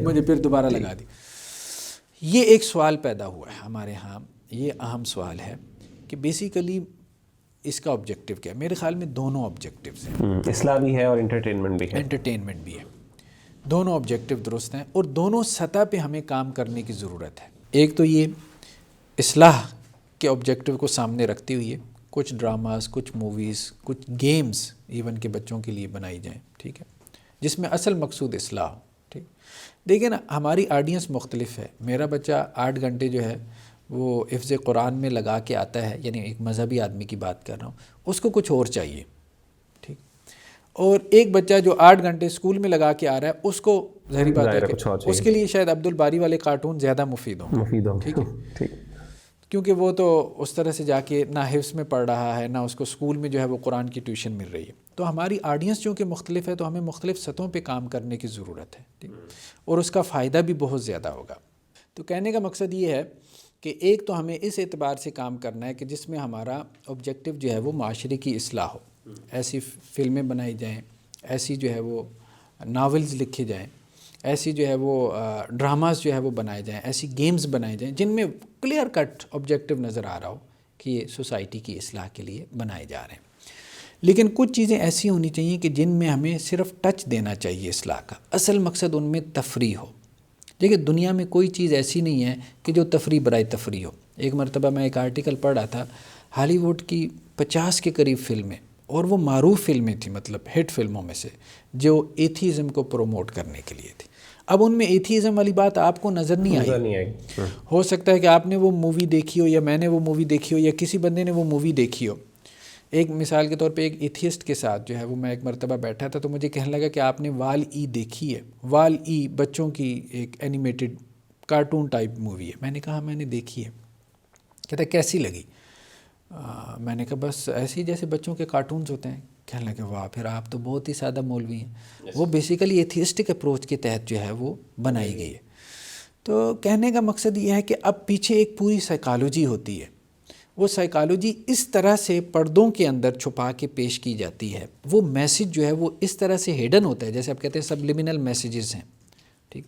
مجھے پھر دوبارہ لگا دی. یہ ایک سوال پیدا ہوا ہے ہمارے ہاں، یہ اہم سوال ہے کہ بیسیکلی اس کا آبجیکٹیو کیا ہے. میرے خیال میں دونوں آبجیکٹیوز ہیں، اصلاح بھی ہے اور انٹرٹینمنٹ بھی ہے. انٹرٹینمنٹ بھی ہے. دونوں آبجیکٹیو درست ہیں، اور دونوں سطح پہ ہمیں کام کرنے کی ضرورت ہے. ایک تو یہ اصلاح کے آبجیکٹیو کو سامنے رکھتے ہوئے کچھ ڈراماز، کچھ موویز، کچھ گیمز ایون کے بچوں کے لیے بنائی جائیں، ٹھیک ہے، جس میں اصل مقصود اصلاح ہو. ٹھیک. دیکھیں نا، ہماری آڈینس مختلف ہے. میرا بچہ 8 گھنٹے جو ہے وہ حفظ قرآن میں لگا کے آتا ہے، یعنی ایک مذہبی آدمی کی بات کر رہا ہوں، اس کو کچھ اور چاہیے. ٹھیک. اور ایک بچہ جو 8 گھنٹے اسکول میں لگا کے آ رہا ہے اس کو ظاہری بات ہے کہ اس کے لیے شاید عبدالباری والے کارٹون زیادہ مفید ہوں، ٹھیک ہے، کیونکہ وہ تو اس طرح سے جا کے نہ حفظ میں پڑھ رہا ہے، نہ اس کو اسکول میں جو ہے وہ قرآن کی ٹیوشن مل رہی ہے. تو ہماری آڈینس چونکہ مختلف ہے تو ہمیں مختلف سطحوں پہ کام کرنے کی ضرورت ہے، ٹھیک، اور اس کا فائدہ بھی بہت زیادہ ہوگا. تو کہنے کا مقصد یہ ہے کہ ایک تو ہمیں اس اعتبار سے کام کرنا ہے کہ جس میں ہمارا آبجیکٹو جو ہے وہ معاشرے کی اصلاح ہو، ایسی فلمیں بنائی جائیں، ایسی جو ہے وہ ناولز لکھے جائیں، ایسی جو ہے وہ ڈراماز جو ہے وہ بنائے جائیں، ایسی گیمز بنائے جائیں جن میں کلیئر کٹ آبجیکٹو نظر آ رہا ہو کہ یہ سوسائٹی کی اصلاح کے لیے بنائے جا رہے ہیں. لیکن کچھ چیزیں ایسی ہونی چاہیے کہ جن میں ہمیں صرف ٹچ دینا چاہیے اصلاح کا، اصل مقصد ان میں تفریح ہو. دیکھیں دنیا میں کوئی چیز ایسی نہیں ہے کہ جو تفریح برائے تفریح ہو. ایک مرتبہ میں ایک آرٹیکل پڑھ رہا تھا، ہالی ووڈ کی 50 کے قریب فلمیں، اور وہ معروف فلمیں تھیں، مطلب ہٹ فلموں میں سے، جو ایتھیزم کو پروموٹ کرنے کے لیے تھی. اب ان میں ایتھیزم والی بات آپ کو نظر نہیں آئی. ہو سکتا ہے کہ آپ نے وہ مووی دیکھی ہو، یا میں نے وہ مووی دیکھی ہو، یا کسی بندے نے وہ مووی دیکھی ہو. ایک مثال کے طور پہ ایک ایتھیسٹ کے ساتھ جو ہے وہ میں ایک مرتبہ بیٹھا تھا تو مجھے کہنے لگا کہ آپ نے وال ای دیکھی ہے؟ وال ای بچوں کی ایک اینیمیٹڈ کارٹون ٹائپ مووی ہے. میں نے کہا میں نے دیکھی ہے. کہتا کیسی لگی؟ میں نے کہا بس ایسے جیسے بچوں کے کارٹونز ہوتے ہیں. کہنے لگے واہ، پھر آپ تو بہت ہی سادہ مولوی ہیں. وہ بیسیکلی ایتھیسٹک اپروچ کے تحت جو ہے وہ بنائی گئی ہے. تو کہنے کا مقصد یہ ہے کہ اب پیچھے ایک پوری سائیکالوجی ہوتی ہے. وہ سائیکالوجی اس طرح سے پردوں کے اندر چھپا کے پیش کی جاتی ہے، وہ میسج جو ہے وہ اس طرح سے ہیڈن ہوتا ہے، جیسے آپ کہتے ہیں سبلیمینل میسیجز ہیں، ٹھیک،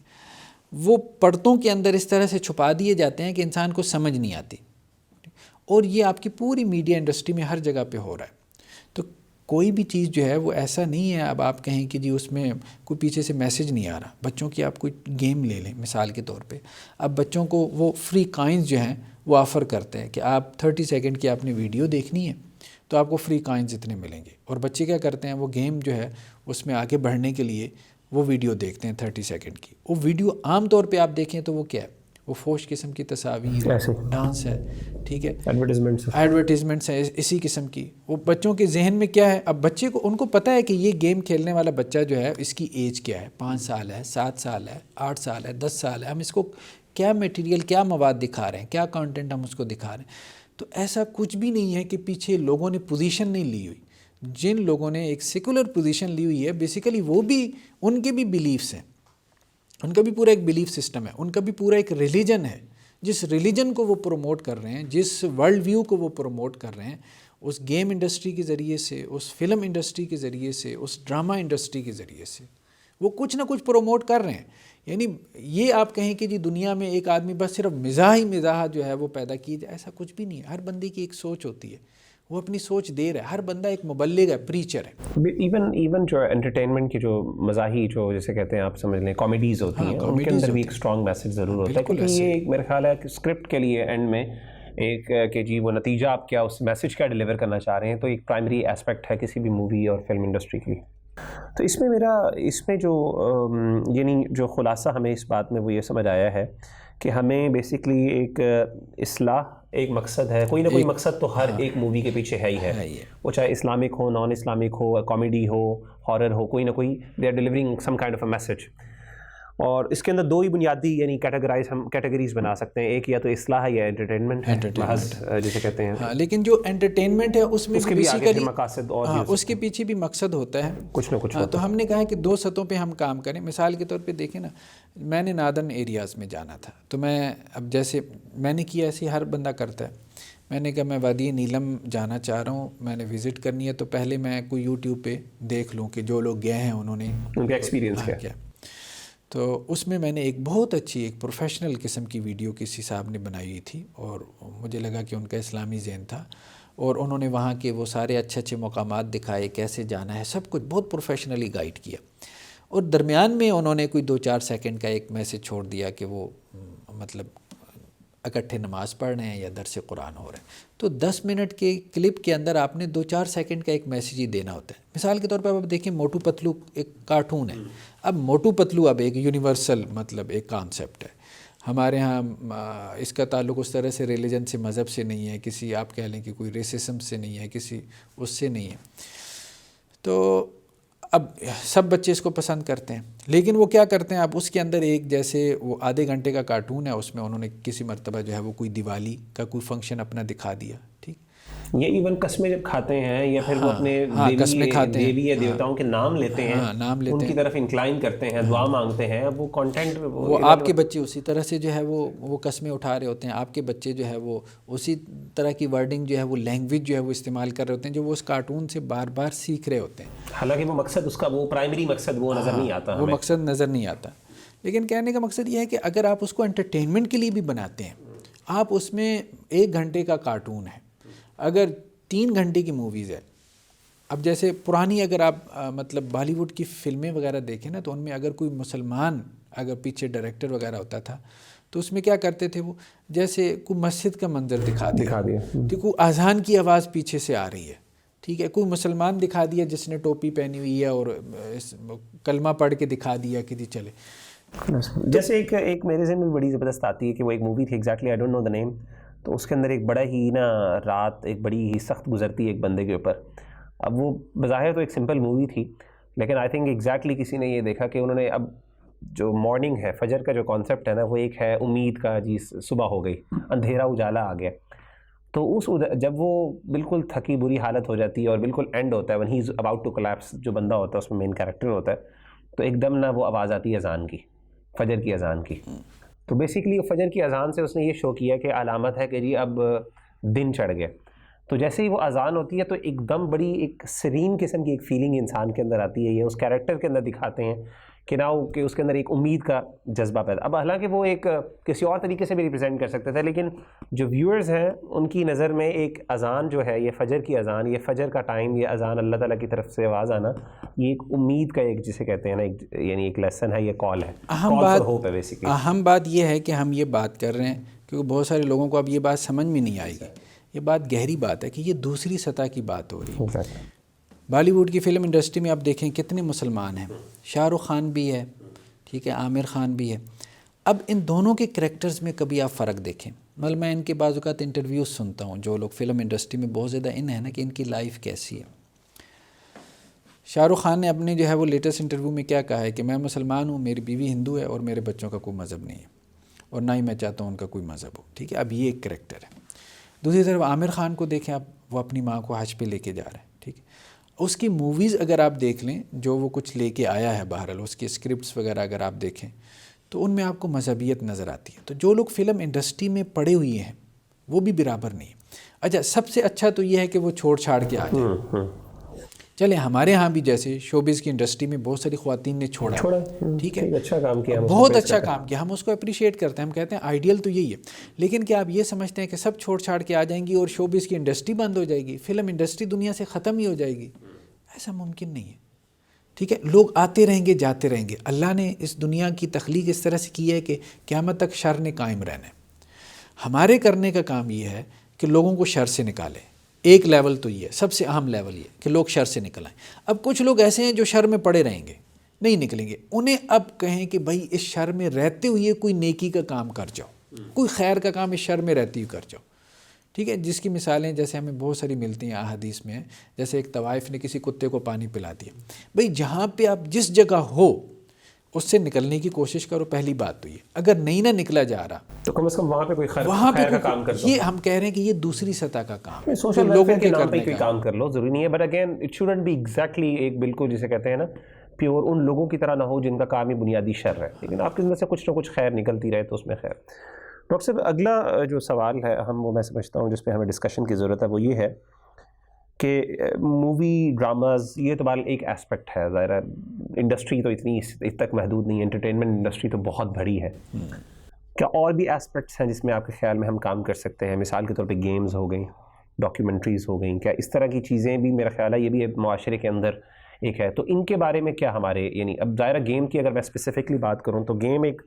وہ پردوں کے اندر اس طرح سے چھپا دیے جاتے ہیں کہ انسان کو سمجھ نہیں آتی. اور یہ آپ کی پوری میڈیا انڈسٹری میں ہر جگہ پہ ہو رہا ہے. تو کوئی بھی چیز جو ہے وہ ایسا نہیں ہے اب آپ کہیں کہ جی اس میں کوئی پیچھے سے میسج نہیں آ رہا. بچوں کی آپ کوئی گیم لے لیں مثال کے طور پہ، اب بچوں کو وہ فری کائنز جو ہیں وہ آفر کرتے ہیں کہ آپ 30 سیکنڈ کی آپ نے ویڈیو دیکھنی ہے تو آپ کو فری کائنز اتنے ملیں گے. اور بچے کیا کرتے ہیں، وہ گیم جو ہے اس میں آگے بڑھنے کے لیے وہ ویڈیو دیکھتے ہیں 30 سیکنڈ کی. وہ ویڈیو عام طور پہ آپ دیکھیں تو وہ کیا ہے، وہ فوش قسم کی تصاویر، ڈانس ہے، ٹھیک ہے، ایڈورٹیزمنٹس ہیں اسی قسم کی. وہ بچوں کے ذہن میں کیا ہے، اب بچے کو ان کو پتہ ہے کہ یہ گیم کھیلنے والا بچہ جو ہے اس کی ایج کیا ہے، 5 سال ہے، 7 سال ہے، 8 سال ہے، 10 سال ہے. ہم اس کو کیا میٹیریل، کیا مواد دکھا رہے ہیں، کیا کانٹینٹ ہم اس کو دکھا رہے ہیں. تو ایسا کچھ بھی نہیں ہے کہ پیچھے لوگوں نے پوزیشن نہیں لی ہوئی. جن لوگوں نے ایک سیکولر پوزیشن لی ہوئی ہے بیسیکلی وہ بھی، ان کے بھی بلیفس ہیں، ان کا بھی پورا ایک بلیف سسٹم ہے، ان کا بھی پورا ایک ریلیجن ہے. جس ریلیجن کو وہ پروموٹ کر رہے ہیں، جس ورلڈ ویو کو وہ پروموٹ کر رہے ہیں، اس گیم انڈسٹری کے ذریعے سے، اس فلم انڈسٹری کے ذریعے سے، اس ڈرامہ انڈسٹری کے ذریعے سے وہ کچھ نہ کچھ پروموٹ کر رہے ہیں. یعنی یہ آپ کہیں کہ جی دنیا میں ایک آدمی بس صرف مزاح ہی مزاح جو ہے وہ پیدا کی جائے، ایسا کچھ بھی نہیں ہے. ہر بندے کی ایک سوچ ہوتی ہے، وہ اپنی سوچ دے رہا ہے. ہر بندہ ایک مبلغ ہے، پریچر ہے. ایون جو انٹرٹینمنٹ کی جو مزاحی جو جیسے کہتے ہیں آپ سمجھ لیں کامیڈیز ہوتی ہیں، ان کے اندر بھی ایک اسٹرانگ میسج ضرور ہوتا ہے. کیونکہ یہ ایک میرا خیال ہے کہ اسکرپٹ کے لیے اینڈ میں ایک کہ جی وہ نتیجہ آپ کیا، اس میسج کیا ڈیلیور کرنا چاہ رہے ہیں، تو ایک پرائمری ایسپیکٹ ہے کسی بھی مووی اور فلم انڈسٹری کی. تو اس میں جو یعنی جو خلاصہ ہمیں اس بات میں وہ یہ سمجھ آیا ہے کہ ہمیں بیسکلی ایک اصلاح ایک مقصد ہے. کوئی نہ کوئی مقصد تو ہر ایک مووی کے پیچھے ہے ہی ہے، وہ چاہے اسلامک ہو، نان اسلامک ہو، کامیڈی ہو، ہارر ہو، کوئی نہ کوئی they are delivering some kind of a message. اور اس کے اندر دو ہی بنیادی یعنی ہم کیٹیگریز بنا سکتے ہیں، ایک یا تو اصلاح ہے یا انٹرٹینمنٹ ہے محض جسے کہتے ہیں. ہاں، لیکن جو انٹرٹینمنٹ ہے اس میں بھی بیسیکلی مقاصد اور اس کے پیچھے بھی مقصد ہوتا ہے کچھ نہ کچھ. تو ہم نے کہا کہ 2 سطحوں پہ ہم کام کریں. مثال کے طور پہ دیکھیں نا، میں نے نادرن ایریاز میں جانا تھا تو میں اب جیسے میں نے کیا ایسے ہر بندہ کرتا ہے. میں نے کہا میں وادی نیلم جانا چاہ رہا ہوں، میں نے وزٹ کرنی ہے، تو پہلے میں کوئی یوٹیوب پہ دیکھ لوں کہ جو لوگ گئے ہیں انہوں نے ان کا ایکسپیرینس کیا. تو اس میں نے ایک بہت اچھی ایک پروفیشنل قسم کی ویڈیو کسی صاحب نے بنائی ہوئی تھی، اور مجھے لگا کہ ان کا اسلامی ذہن تھا، اور انہوں نے وہاں کے وہ سارے اچھے اچھے مقامات دکھائے، کیسے جانا ہے، سب کچھ بہت پروفیشنلی گائیڈ کیا. اور درمیان میں انہوں نے کوئی 2-4 سیکنڈ کا ایک میسج چھوڑ دیا کہ وہ مطلب اکٹھے نماز پڑھ رہے ہیں یا درس قرآن ہو رہے ہیں. تو 10 منٹ کے کلپ کے اندر آپ نے 2-4 سیکنڈ کا ایک میسیج ہی دینا ہوتا ہے. مثال کے طور پر آپ دیکھیں موٹو پتلو ایک کارٹون ہے. اب موٹو پتلو اب ایک یونیورسل مطلب ایک کانسیپٹ ہے. ہمارے ہاں اس کا تعلق اس طرح سے ریلیجن سے، مذہب سے نہیں ہے، کسی آپ کہہ لیں کہ کوئی ریسزم سے نہیں ہے، کسی اس سے نہیں ہے. تو اب سب بچے اس کو پسند کرتے ہیں، لیکن وہ کیا کرتے ہیں، اب اس کے اندر ایک جیسے وہ آدھے گھنٹے کا کارٹون ہے، اس میں انہوں نے کسی مرتبہ جو ہے وہ کوئی دیوالی کا کوئی فنکشن اپنا دکھا دیا، ٹھیک، یہ ایون قسمیں جب کھاتے ہیں یا پھر وہ اپنے قسمیں کھاتے ہیں، دیوی یا دیوتاؤں کے نام لیتے ہیں، نام لیتے ان کی طرف انکلائن کرتے ہیں، دعا مانگتے ہیں، اب وہ کانٹینٹ وہ آپ کے بچے اسی طرح سے جو ہے وہ قسمیں اٹھا رہے ہوتے ہیں، آپ کے بچے جو ہے وہ اسی طرح کی ورڈنگ جو ہے وہ لینگویج جو ہے وہ استعمال کر رہے ہوتے ہیں جو وہ اس کارٹون سے بار بار سیکھ رہے ہوتے ہیں، حالانکہ وہ مقصد اس کا وہ پرائمری مقصد وہ نظر نہیں آتا، وہ مقصد نظر نہیں آتا. لیکن کہنے کا مقصد یہ ہے کہ اگر آپ اس کو انٹرٹینمنٹ کے لیے بھی بناتے ہیں، آپ اس میں 1 گھنٹے کا کارٹون ہے، اگر 3 گھنٹے کی موویز ہے، اب جیسے پرانی اگر آپ مطلب بالی ووڈ کی فلمیں وغیرہ دیکھیں نا، تو ان میں اگر کوئی مسلمان اگر پیچھے ڈائریکٹر وغیرہ ہوتا تھا تو اس میں کیا کرتے تھے، وہ جیسے کوئی مسجد کا منظر دکھا دیا، تو کوئی اذان کی آواز پیچھے سے آ رہی ہے، ٹھیک ہے، کوئی مسلمان دکھا دیا جس نے ٹوپی پہنی ہوئی ہے اور کلمہ پڑھ کے دکھا دیا کہ جی چلے. جیسے ایک میرے ذہن میں بڑی زبردست آتی ہے کہ وہ ایک مووی تھی ایگزیکٹلی آئی ڈونٹ نو دا نیم، تو اس کے اندر ایک بڑا ہی نا رات ایک بڑی ہی سخت گزرتی ہے ایک بندے کے اوپر. اب وہ بظاہر تو ایک سمپل مووی تھی، لیکن آئی تھنک ایگزیکٹلی کسی نے یہ دیکھا کہ انہوں نے اب جو مارننگ ہے، فجر کا جو کانسیپٹ ہے نا، وہ ایک ہے امید کا، جی صبح ہو گئی، اندھیرا اجالا آ گیا. تو جب وہ بالکل تھکی بری حالت ہو جاتی ہے اور بالکل اینڈ ہوتا ہے، when he is about to collapse، جو بندہ ہوتا ہے اس میں مین کیریکٹر ہوتا ہے، تو ایک دم نا وہ آواز آتی ہے اذان کی، فجر کی اذان کی. تو بیسیکلی فجر کی اذان سے اس نے یہ شو کیا کہ علامت ہے کہ جی اب دن چڑھ گیا. تو جیسے ہی وہ اذان ہوتی ہے تو ایک دم بڑی ایک سرین قسم کی ایک فیلنگ انسان کے اندر آتی ہے. یہ اس کیریکٹر کے اندر دکھاتے ہیں کہ ناؤ کہ اس کے اندر ایک امید کا جذبہ پیدا. اب حالانکہ وہ ایک کسی اور طریقے سے بھی ریپرزینٹ کر سکتے تھے، لیکن جو ویورز ہیں ان کی نظر میں ایک اذان جو ہے، یہ فجر کی اذان، یہ فجر کا ٹائم، یہ اذان اللہ تعالیٰ کی طرف سے آواز آنا، یہ ایک امید کا ایک جسے کہتے ہیں نا، یعنی ایک لیسن ہے، یہ کال ہے، کال فار ہوپ ہے بیسیکلی. اہم بات یہ ہے کہ ہم یہ بات کر رہے ہیں کیونکہ بہت سارے لوگوں کو اب یہ بات سمجھ میں نہیں آئے گی. یہ بات گہری بات ہے کہ یہ دوسری سطح کی بات ہو رہی ہے. بالی ووڈ کی فلم انڈسٹری میں آپ دیکھیں کتنے مسلمان ہیں، شاہ رخ خان بھی ہے، ٹھیک ہے، عامر خان بھی ہے. اب ان دونوں کے کریکٹرز میں کبھی آپ فرق دیکھیں. مطلب میں ان کے بعض اوقات انٹرویوز سنتا ہوں، جو لوگ فلم انڈسٹری میں بہت زیادہ ان ہے نا کہ ان کی لائف کیسی ہے. شاہ رخ خان نے اپنے جو ہے وہ لیٹسٹ انٹرویو میں کیا کہا ہے کہ میں مسلمان ہوں، میری بیوی ہندو ہے اور میرے بچوں کا کوئی مذہب نہیں ہے، اور نہ ہی میں چاہتا ہوں ان کا کوئی مذہب ہو. ٹھیک ہے، اب یہ ایک کریکٹر ہے. دوسری طرف عامر خان کو دیکھیں آپ، وہ اپنی ماں کو حج پہ لے کے جا رہے ہیں. ٹھیک ہے، اس کی موویز اگر آپ دیکھ لیں جو وہ کچھ لے کے آیا ہے، بہرحال اس کے اسکرپٹس وغیرہ اگر آپ دیکھیں تو ان میں آپ کو مذہبیت نظر آتی ہے. تو جو لوگ فلم انڈسٹری میں پڑے ہوئے ہیں وہ بھی برابر نہیں. اچھا، سب سے اچھا تو یہ ہے کہ وہ چھوڑ چھاڑ کے آ جائیں. چلیں ہمارے ہاں بھی جیسے شوبز کی انڈسٹری میں بہت ساری خواتین نے چھوڑا، ٹھیک ہے، اچھا کام کیا، بہت اچھا کام کیا، ہم اس کو اپریشیٹ کرتے ہیں، ہم کہتے ہیں آئیڈیل تو یہی ہے. لیکن کیا آپ یہ سمجھتے ہیں کہ سب چھوڑ چھاڑ کے آ جائیں گی اور شوبز کی انڈسٹری بند ہو جائے گی، فلم انڈسٹری دنیا سے ختم ہی ہو جائے گی؟ ایسا ممکن نہیں ہے. ٹھیک ہے، لوگ آتے رہیں گے جاتے رہیں گے. اللہ نے اس دنیا کی تخلیق اس طرح سے کی ہے کہ قیامت تک شر نے قائم رہنا ہے. ہمارے کرنے کا کام یہ ہے کہ لوگوں کو شر سے نکالیں. ایک لیول تو یہ ہے، سب سے اہم لیول یہ کہ لوگ شر سے نکل آئیں. اب کچھ لوگ ایسے ہیں جو شر میں پڑے رہیں گے، نہیں نکلیں گے. انہیں اب کہیں کہ بھائی اس شر میں رہتے ہوئے کوئی نیکی کا کام کر جاؤ، کوئی خیر کا کام اس شر میں رہتے ہوئے کر جاؤ. ٹھیک ہے، جس کی مثالیں جیسے ہمیں بہت ساری ملتی ہیں احادیث میں. جیسے ایک طوائف نے کسی کتے کو پانی پلا دیا. بھئی جہاں پہ آپ جس جگہ ہو اس سے نکلنے کی کوشش کرو. پہلی بات تو یہ، اگر نہیں نہ نکلا جا رہا تو کم از کم وہاں پہ کوئی خیر کا کام کر دو. یہ ہم کہہ رہے ہیں کہ یہ دوسری سطح کا کام ہے، سوشل ویلفیئر کے نام پہ کوئی کام کر لو، ضروری نہیں ہے. But again it shouldn't be exactly ایک بالکل جسے کہتے ہیں نا پیور ان لوگوں کی طرح نہ ہو جن کا کام ہی بنیادی شر ہے، لیکن آپ کے اندر سے کچھ نہ کچھ خیر نکلتی رہے تو اس میں خیر. ڈاکٹر صاحب، اگلا جو سوال ہے وہ میں سمجھتا ہوں جس پہ ہمیں ڈسکشن کی ضرورت ہے، وہ یہ ہے کہ مووی ڈراماز یہ تو بال ایک اسپیکٹ ہے. ظاہر ہے انڈسٹری تو اتنی اس تک محدود نہیں ہے، انٹرٹینمنٹ انڈسٹری تو بہت بڑی ہے. کیا اور بھی اسپیکٹس ہیں جس میں آپ کے خیال میں ہم کام کر سکتے ہیں؟ مثال کے طور پہ گیمز ہو گئیں، ڈاکیومنٹریز ہو گئیں، کیا اس طرح کی چیزیں بھی میرا خیال ہے یہ بھی معاشرے کے اندر ایک ہے. تو ان کے بارے میں کیا ہمارے، یعنی اب ظاہر گیم کی اگر میں اسپیسیفکلی بات کروں تو گیم ایک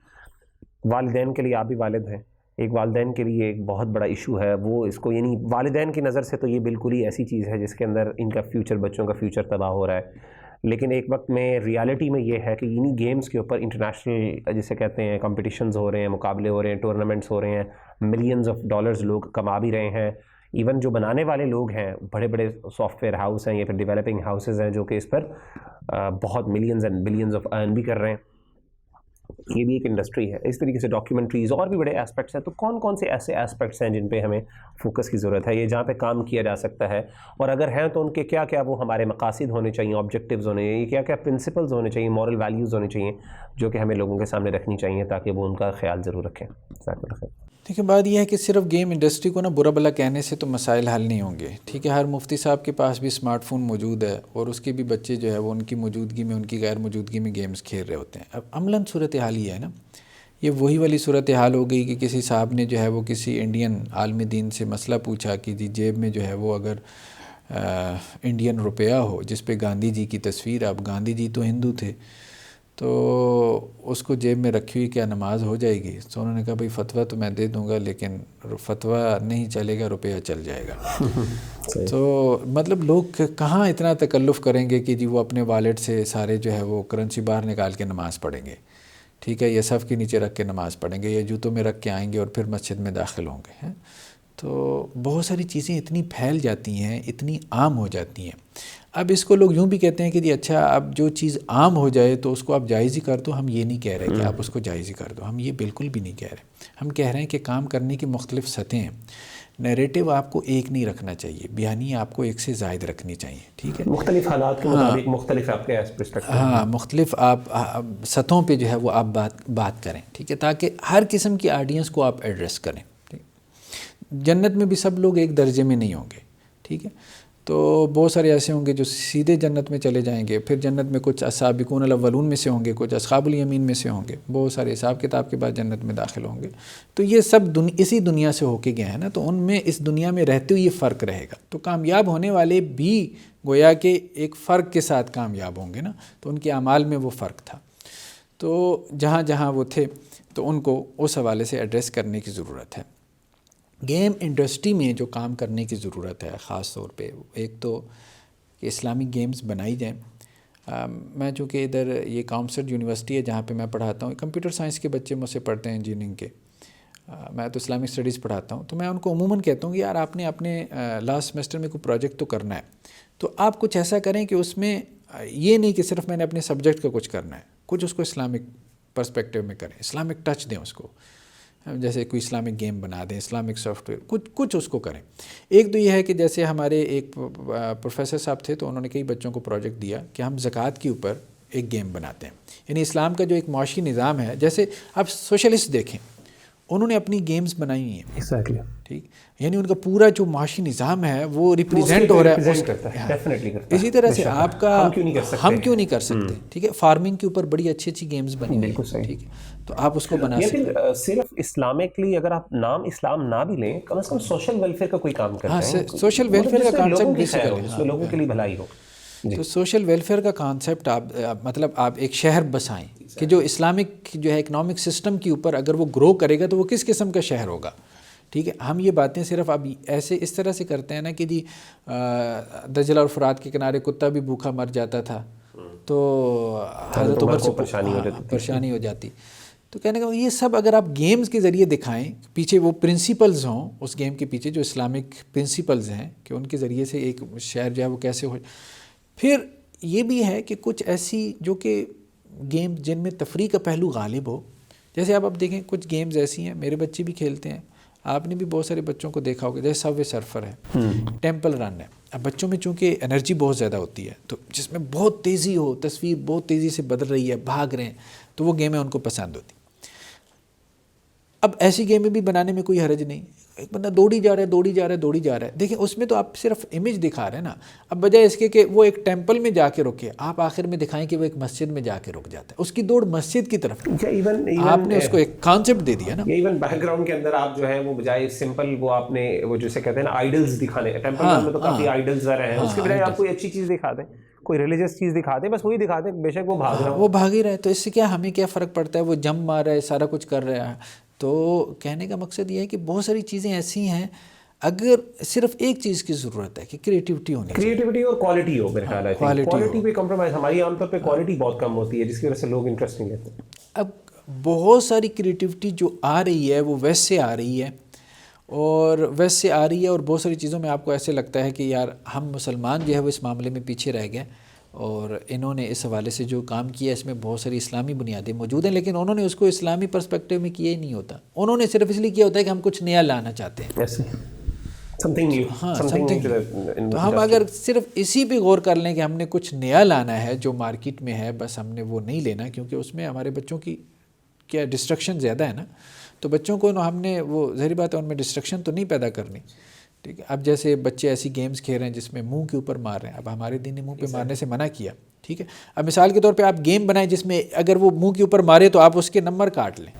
والدین کے لیے، آپ بھی والد ہیں، ایک والدین کے لیے ایک بہت بڑا ایشو ہے. وہ اس کو یعنی والدین کی نظر سے تو یہ بالکل ہی ایسی چیز ہے جس کے اندر ان کا فیوچر، بچوں کا فیوچر تباہ ہو رہا ہے. لیکن ایک وقت میں ریالٹی میں یہ ہے کہ انہی گیمز کے اوپر انٹرنیشنل جسے کہتے ہیں کمپٹیشنز ہو رہے ہیں، مقابلے ہو رہے ہیں، ٹورنامنٹس ہو رہے ہیں، ملینز آف ڈالرز لوگ کما بھی رہے ہیں. ایون جو بنانے والے لوگ ہیں, بڑے بڑے سافٹ ویئر ہاؤس ہیں یا پھر ڈیولپنگ ہاؤسز ہیں جو کہ اس پر بہت ملینز اینڈ بلینز آف ارن بھی کر رہے ہیں. یہ بھی ایک انڈسٹری ہے. اس طریقے سے ڈاکیومنٹریز اور بھی بڑے اسپیکٹس ہیں. تو کون کون سے ایسے اسپیکٹس ہیں جن پہ ہمیں فوکس کی ضرورت ہے, یہ جہاں پہ کام کیا جا سکتا ہے, اور اگر ہیں تو ان کے کیا کیا وہ ہمارے مقاصد ہونے چاہیے, آبجیکٹیوز ہونے چاہیے, کیا کیا پرنسپلز ہونے چاہیے, مورل ویلیوز ہونے چاہیے جو کہ ہمیں لوگوں کے سامنے رکھنی چاہیے تاکہ وہ ان کا خیال ضرور رکھیں. جزاک اللہ خیر. دیکھیں بات یہ ہے کہ صرف گیم انڈسٹری کو نا برا بھلا کہنے سے تو مسائل حل نہیں ہوں گے. ٹھیک ہے, ہر مفتی صاحب کے پاس بھی اسمارٹ فون موجود ہے اور اس کے بھی بچے جو ہے وہ ان کی موجودگی میں, ان کی غیر موجودگی میں گیمز کھیل رہے ہوتے ہیں. اب عملاً صورتحال یہ ہے نا, یہ وہی والی صورتحال ہو گئی کہ کسی صاحب نے جو ہے وہ کسی انڈین عالم دین سے مسئلہ پوچھا کہ جی جیب میں جو ہے وہ اگر انڈین روپیہ ہو جس پہ گاندھی جی کی تصویر, اب گاندھی جی تو ہندو تھے, تو اس کو جیب میں رکھی ہوئی کیا نماز ہو جائے گی؟ تو انہوں نے کہا بھائی فتویٰ تو میں دے دوں گا لیکن فتویٰ نہیں چلے گا, روپیہ چل جائے گا. تو مطلب لوگ کہاں اتنا تکلف کریں گے کہ جی وہ اپنے والیٹ سے سارے جو ہے وہ کرنسی باہر نکال کے نماز پڑھیں گے, ٹھیک ہے, یا صف کے نیچے رکھ کے نماز پڑھیں گے, یا جوتوں میں رکھ کے آئیں گے اور پھر مسجد میں داخل ہوں گے. تو بہت ساری چیزیں اتنی پھیل جاتی ہیں, اتنی عام ہو جاتی ہیں. اب اس کو لوگ یوں بھی کہتے ہیں کہ جی اچھا اب جو چیز عام ہو جائے تو اس کو آپ جائز ہی کر دو. ہم یہ نہیں کہہ رہے کہ آپ اس کو جائز ہی کر دو, ہم یہ بالکل بھی نہیں کہہ رہے. ہم کہہ رہے ہیں کہ کام کرنے کی مختلف سطحیں ہیں. نیریٹو آپ کو ایک نہیں رکھنا چاہیے, بیانی آپ کو ایک سے زائد رکھنی چاہیے. ٹھیک ہے, مختلف حالات کے مطابق مختلف آپ کے پرسپیکٹو, ہاں مختلف آپ سطحوں پہ جو ہے وہ آپ بات کریں. ٹھیک ہے, تاکہ ہر قسم کی آڈینس کو آپ ایڈریس کریں. جنت میں بھی سب لوگ ایک درجے میں نہیں ہوں گے. ٹھیک ہے, تو بہت سارے ایسے ہوں گے جو سیدھے جنت میں چلے جائیں گے, پھر جنت میں کچھ السابقون الاولون میں سے ہوں گے, کچھ اصحاب الیمین میں سے ہوں گے, بہت سارے حساب کتاب کے بعد جنت میں داخل ہوں گے. تو یہ سب اسی دنیا سے ہو کے گئے ہیں نا, تو ان میں اس دنیا میں رہتے ہوئے یہ فرق رہے گا. تو کامیاب ہونے والے بھی گویا کہ ایک فرق کے ساتھ کامیاب ہوں گے نا, تو ان کے اعمال میں وہ فرق تھا. تو جہاں جہاں وہ تھے تو ان کو اس حوالے سے ایڈریس کرنے کی ضرورت ہے. گیم انڈسٹری میں جو کام کرنے کی ضرورت ہے خاص طور پہ, ایک تو کہ اسلامک گیمز بنائی جائیں. میں چونکہ ادھر یہ کامسٹ یونیورسٹی ہے جہاں پہ میں پڑھاتا ہوں, کمپیوٹر سائنس کے بچے مجھ سے پڑھتے ہیں انجینئرنگ کے, میں تو اسلامک اسٹڈیز پڑھاتا ہوں. تو میں ان کو عموماً کہتا ہوں کہ یار آپ نے اپنے لاسٹ سیمسٹر میں کوئی پروجیکٹ تو کرنا ہے, تو آپ کچھ ایسا کریں کہ اس میں یہ نہیں کہ صرف میں نے اپنے سبجیکٹ کا کچھ کرنا ہے, کچھ اس کو اسلامک پرسپیکٹیو میں کریں, اسلامک ٹچ دیں اس کو. جیسے کوئی اسلامک گیم بنا دیں, اسلامک سافٹ ویئر کچھ اس کو کریں. ایک تو یہ ہے کہ جیسے ہمارے ایک پروفیسر صاحب تھے, تو انہوں نے کئی بچوں کو پروجیکٹ دیا کہ ہم زکوٰۃ کے اوپر ایک گیم بناتے ہیں. یعنی اسلام کا جو ایک معاشی نظام ہے, جیسے آپ سوشلسٹ دیکھیں, انہوں نے اپنی گیمز بنائی ہوئی ہیں. ایگزیکٹلی, ٹھیک, یعنی ان کا پورا جو معاشی نظام ہے وہ ریپریزینٹ ہو رہا ہے. اسی طرح سے آپ کا ہم کیوں نہیں کر سکتے. ٹھیک ہے, فارمنگ کے اوپر بڑی اچھی اچھی گیمز بنی ہوئی ہیں. ٹھیک ہے, تو آپ اس کو بنا سکتے ہیں. صرف اسلامکلی اگر آپ نام اسلام نہ بھی لیں, کم از کم سوشل ویلفیئر کا کوئی کام کرتے ہیں. سوشل ویلفیئر کا کانسیپٹ بھی اس میں لوگوں کے لیے بھلائی ہو. تو سوشل ویلفیئر کا کانسیپٹ آپ مطلب آپ ایک شہر بسائیں کہ جو اسلامک جو ہے اکنامک سسٹم کے اوپر اگر وہ گرو کرے گا تو وہ کس قسم کا شہر ہوگا. ٹھیک ہے, ہم یہ باتیں صرف اب ایسے اس طرح سے کرتے ہیں نا کہ جی دجلہ اور فرات کے کنارے کتا بھی بھوکا مر جاتا تھا تو حضرت عمر سے پریشانی ہو جاتی. تو کہنے کا یہ سب اگر آپ گیمز کے ذریعے دکھائیں, پیچھے وہ پرنسپلز ہوں اس گیم کے پیچھے جو اسلامک پرنسپلز ہیں کہ ان کے ذریعے سے ایک شہر جو ہے وہ کیسے ہو. پھر یہ بھی ہے کہ کچھ ایسی جو کہ گیم جن میں تفریح کا پہلو غالب ہو. جیسے آپ اب دیکھیں کچھ گیمز ایسی ہیں, میرے بچے بھی کھیلتے ہیں, آپ نے بھی بہت سارے بچوں کو دیکھا ہوگا, جیسے سب وے سرفر ہے, ٹیمپل رن ہے. اب بچوں میں چونکہ انرجی بہت زیادہ ہوتی ہے, تو جس میں بہت تیزی ہو, تصویر بہت تیزی سے بدل رہی ہے, بھاگ رہے ہیں, تو وہ گیمیں ان کو پسند ہوتی. اب ایسی گیمیں بھی بنانے میں کوئی حرج نہیں. ایک بندہ دوڑی جا رہا ہے, دیکھیں اس میں تو آپ صرف امیج دکھا رہے ہیں نا. اب بجائے اس کے کہ وہ ایک ٹیمپل میں جا کے رکے, آپ آخر میں دکھائیں کہ وہ ایک مسجد میں جا کے رک جاتا ہے. اس کی دوڑ مسجد کی طرف, آپ نے اس کو ایک کانسیپٹ دے دیا نا. ایون بیک گراؤنڈ کے اندر آپ جو ہے وہ بجائے سمپل وہ آپ نے وہ جیسے کہتے ہیں نا آئیڈلز دکھانے, ٹیمپل میں تو کافی آئیڈلز رہے ہیں, اس کے بجائے آپ کوئی اچھی چیز دکھا دیں, کوئی ریلیجیس چیز دکھا دیں, بس وہی دکھا دیں, بے شک وہ بھاگ رہا ہے, وہ بھاگ ہی رہا ہے. تو اس سے کیا ہمیں کیا فرق پڑتا ہے, وہ جم مار رہا ہے, سارا کچھ کر رہا ہے. تو کہنے کا مقصد یہ ہے کہ بہت ساری چیزیں ایسی ہیں, اگر صرف ایک چیز کی ضرورت ہے کہ کریٹیوٹی ہونی چاہیے, کریٹیوٹی اور کوالٹی ہو. میرے خیال ہے کوالٹی پہ کمپرومائز, ہماری عام طور پہ کوالٹی بہت کم ہوتی ہے جس کی وجہ سے لوگ انٹرسٹ نہیں لیتے. اب بہت ساری کریٹیوٹی جو آ رہی ہے وہ ویسے آ رہی ہے, اور ویسے آ رہی ہے، اور بہت ساری چیزوں میں آپ کو ایسے لگتا ہے کہ یار ہم مسلمان جو ہے وہ اس معاملے میں پیچھے رہ گئے، اور انہوں نے اس حوالے سے جو کام کیا اس میں بہت ساری اسلامی بنیادیں موجود ہیں، لیکن انہوں نے اس کو اسلامی پرسپیکٹیو میں کیا ہی نہیں ہوتا. انہوں نے صرف اس لیے کیا ہوتا ہے کہ ہم کچھ نیا لانا چاہتے ہیں. something new, ہاں something new to the تو ہم اگر صرف اسی پہ غور کر لیں کہ ہم نے کچھ نیا لانا ہے جو مارکیٹ میں ہے، بس ہم نے وہ نہیں لینا، کیونکہ اس میں ہمارے بچوں کی کیا ڈسٹرکشن زیادہ ہے نا. تو بچوں کو ہم نے وہ ظاہری بات ہے ان میں ڈسٹرکشن تو نہیں پیدا کرنی. ٹھیک ہے، اب جیسے بچے ایسی گیمز کھیل رہے ہیں جس میں منہ کے اوپر مار رہے ہیں، اب ہمارے دین نے منہ پہ مارنے سے منع کیا. ٹھیک ہے، اب مثال کے طور پہ آپ گیم بنائیں جس میں اگر وہ منہ کے اوپر مارے تو آپ اس کے نمبر کاٹ لیں.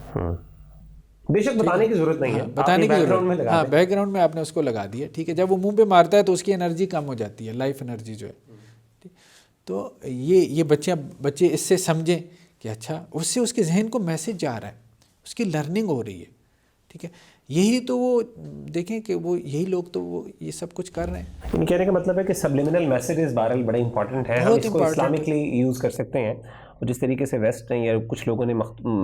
بے شک بتانے کی ضرورت نہیں ہے، بتانے کی ضرورت، ہاں بیک گراؤنڈ میں آپ نے اس کو لگا دیا. ٹھیک ہے، جب وہ منہ پہ مارتا ہے تو اس کی انرجی کم ہو جاتی ہے، لائف انرجی جو ہے. تو یہ بچے اس سے سمجھیں کہ اچھا اس سے اس کے ذہن کو میسج جا رہا ہے، اس کی لرننگ ہو رہی ہے. ٹھیک ہے، یہی تو وہ دیکھیں کہ وہ یہی لوگ تو وہ یہ سب کچھ کر رہے ہیں. ان کہنے کا مطلب ہے کہ سبلیمنل میسیجز بہرحال بڑے امپورٹنٹ ہیں، ہم اس کو اسلامکلی یوز کر سکتے ہیں. اور جس طریقے سے ویسٹ نے یا کچھ لوگوں نے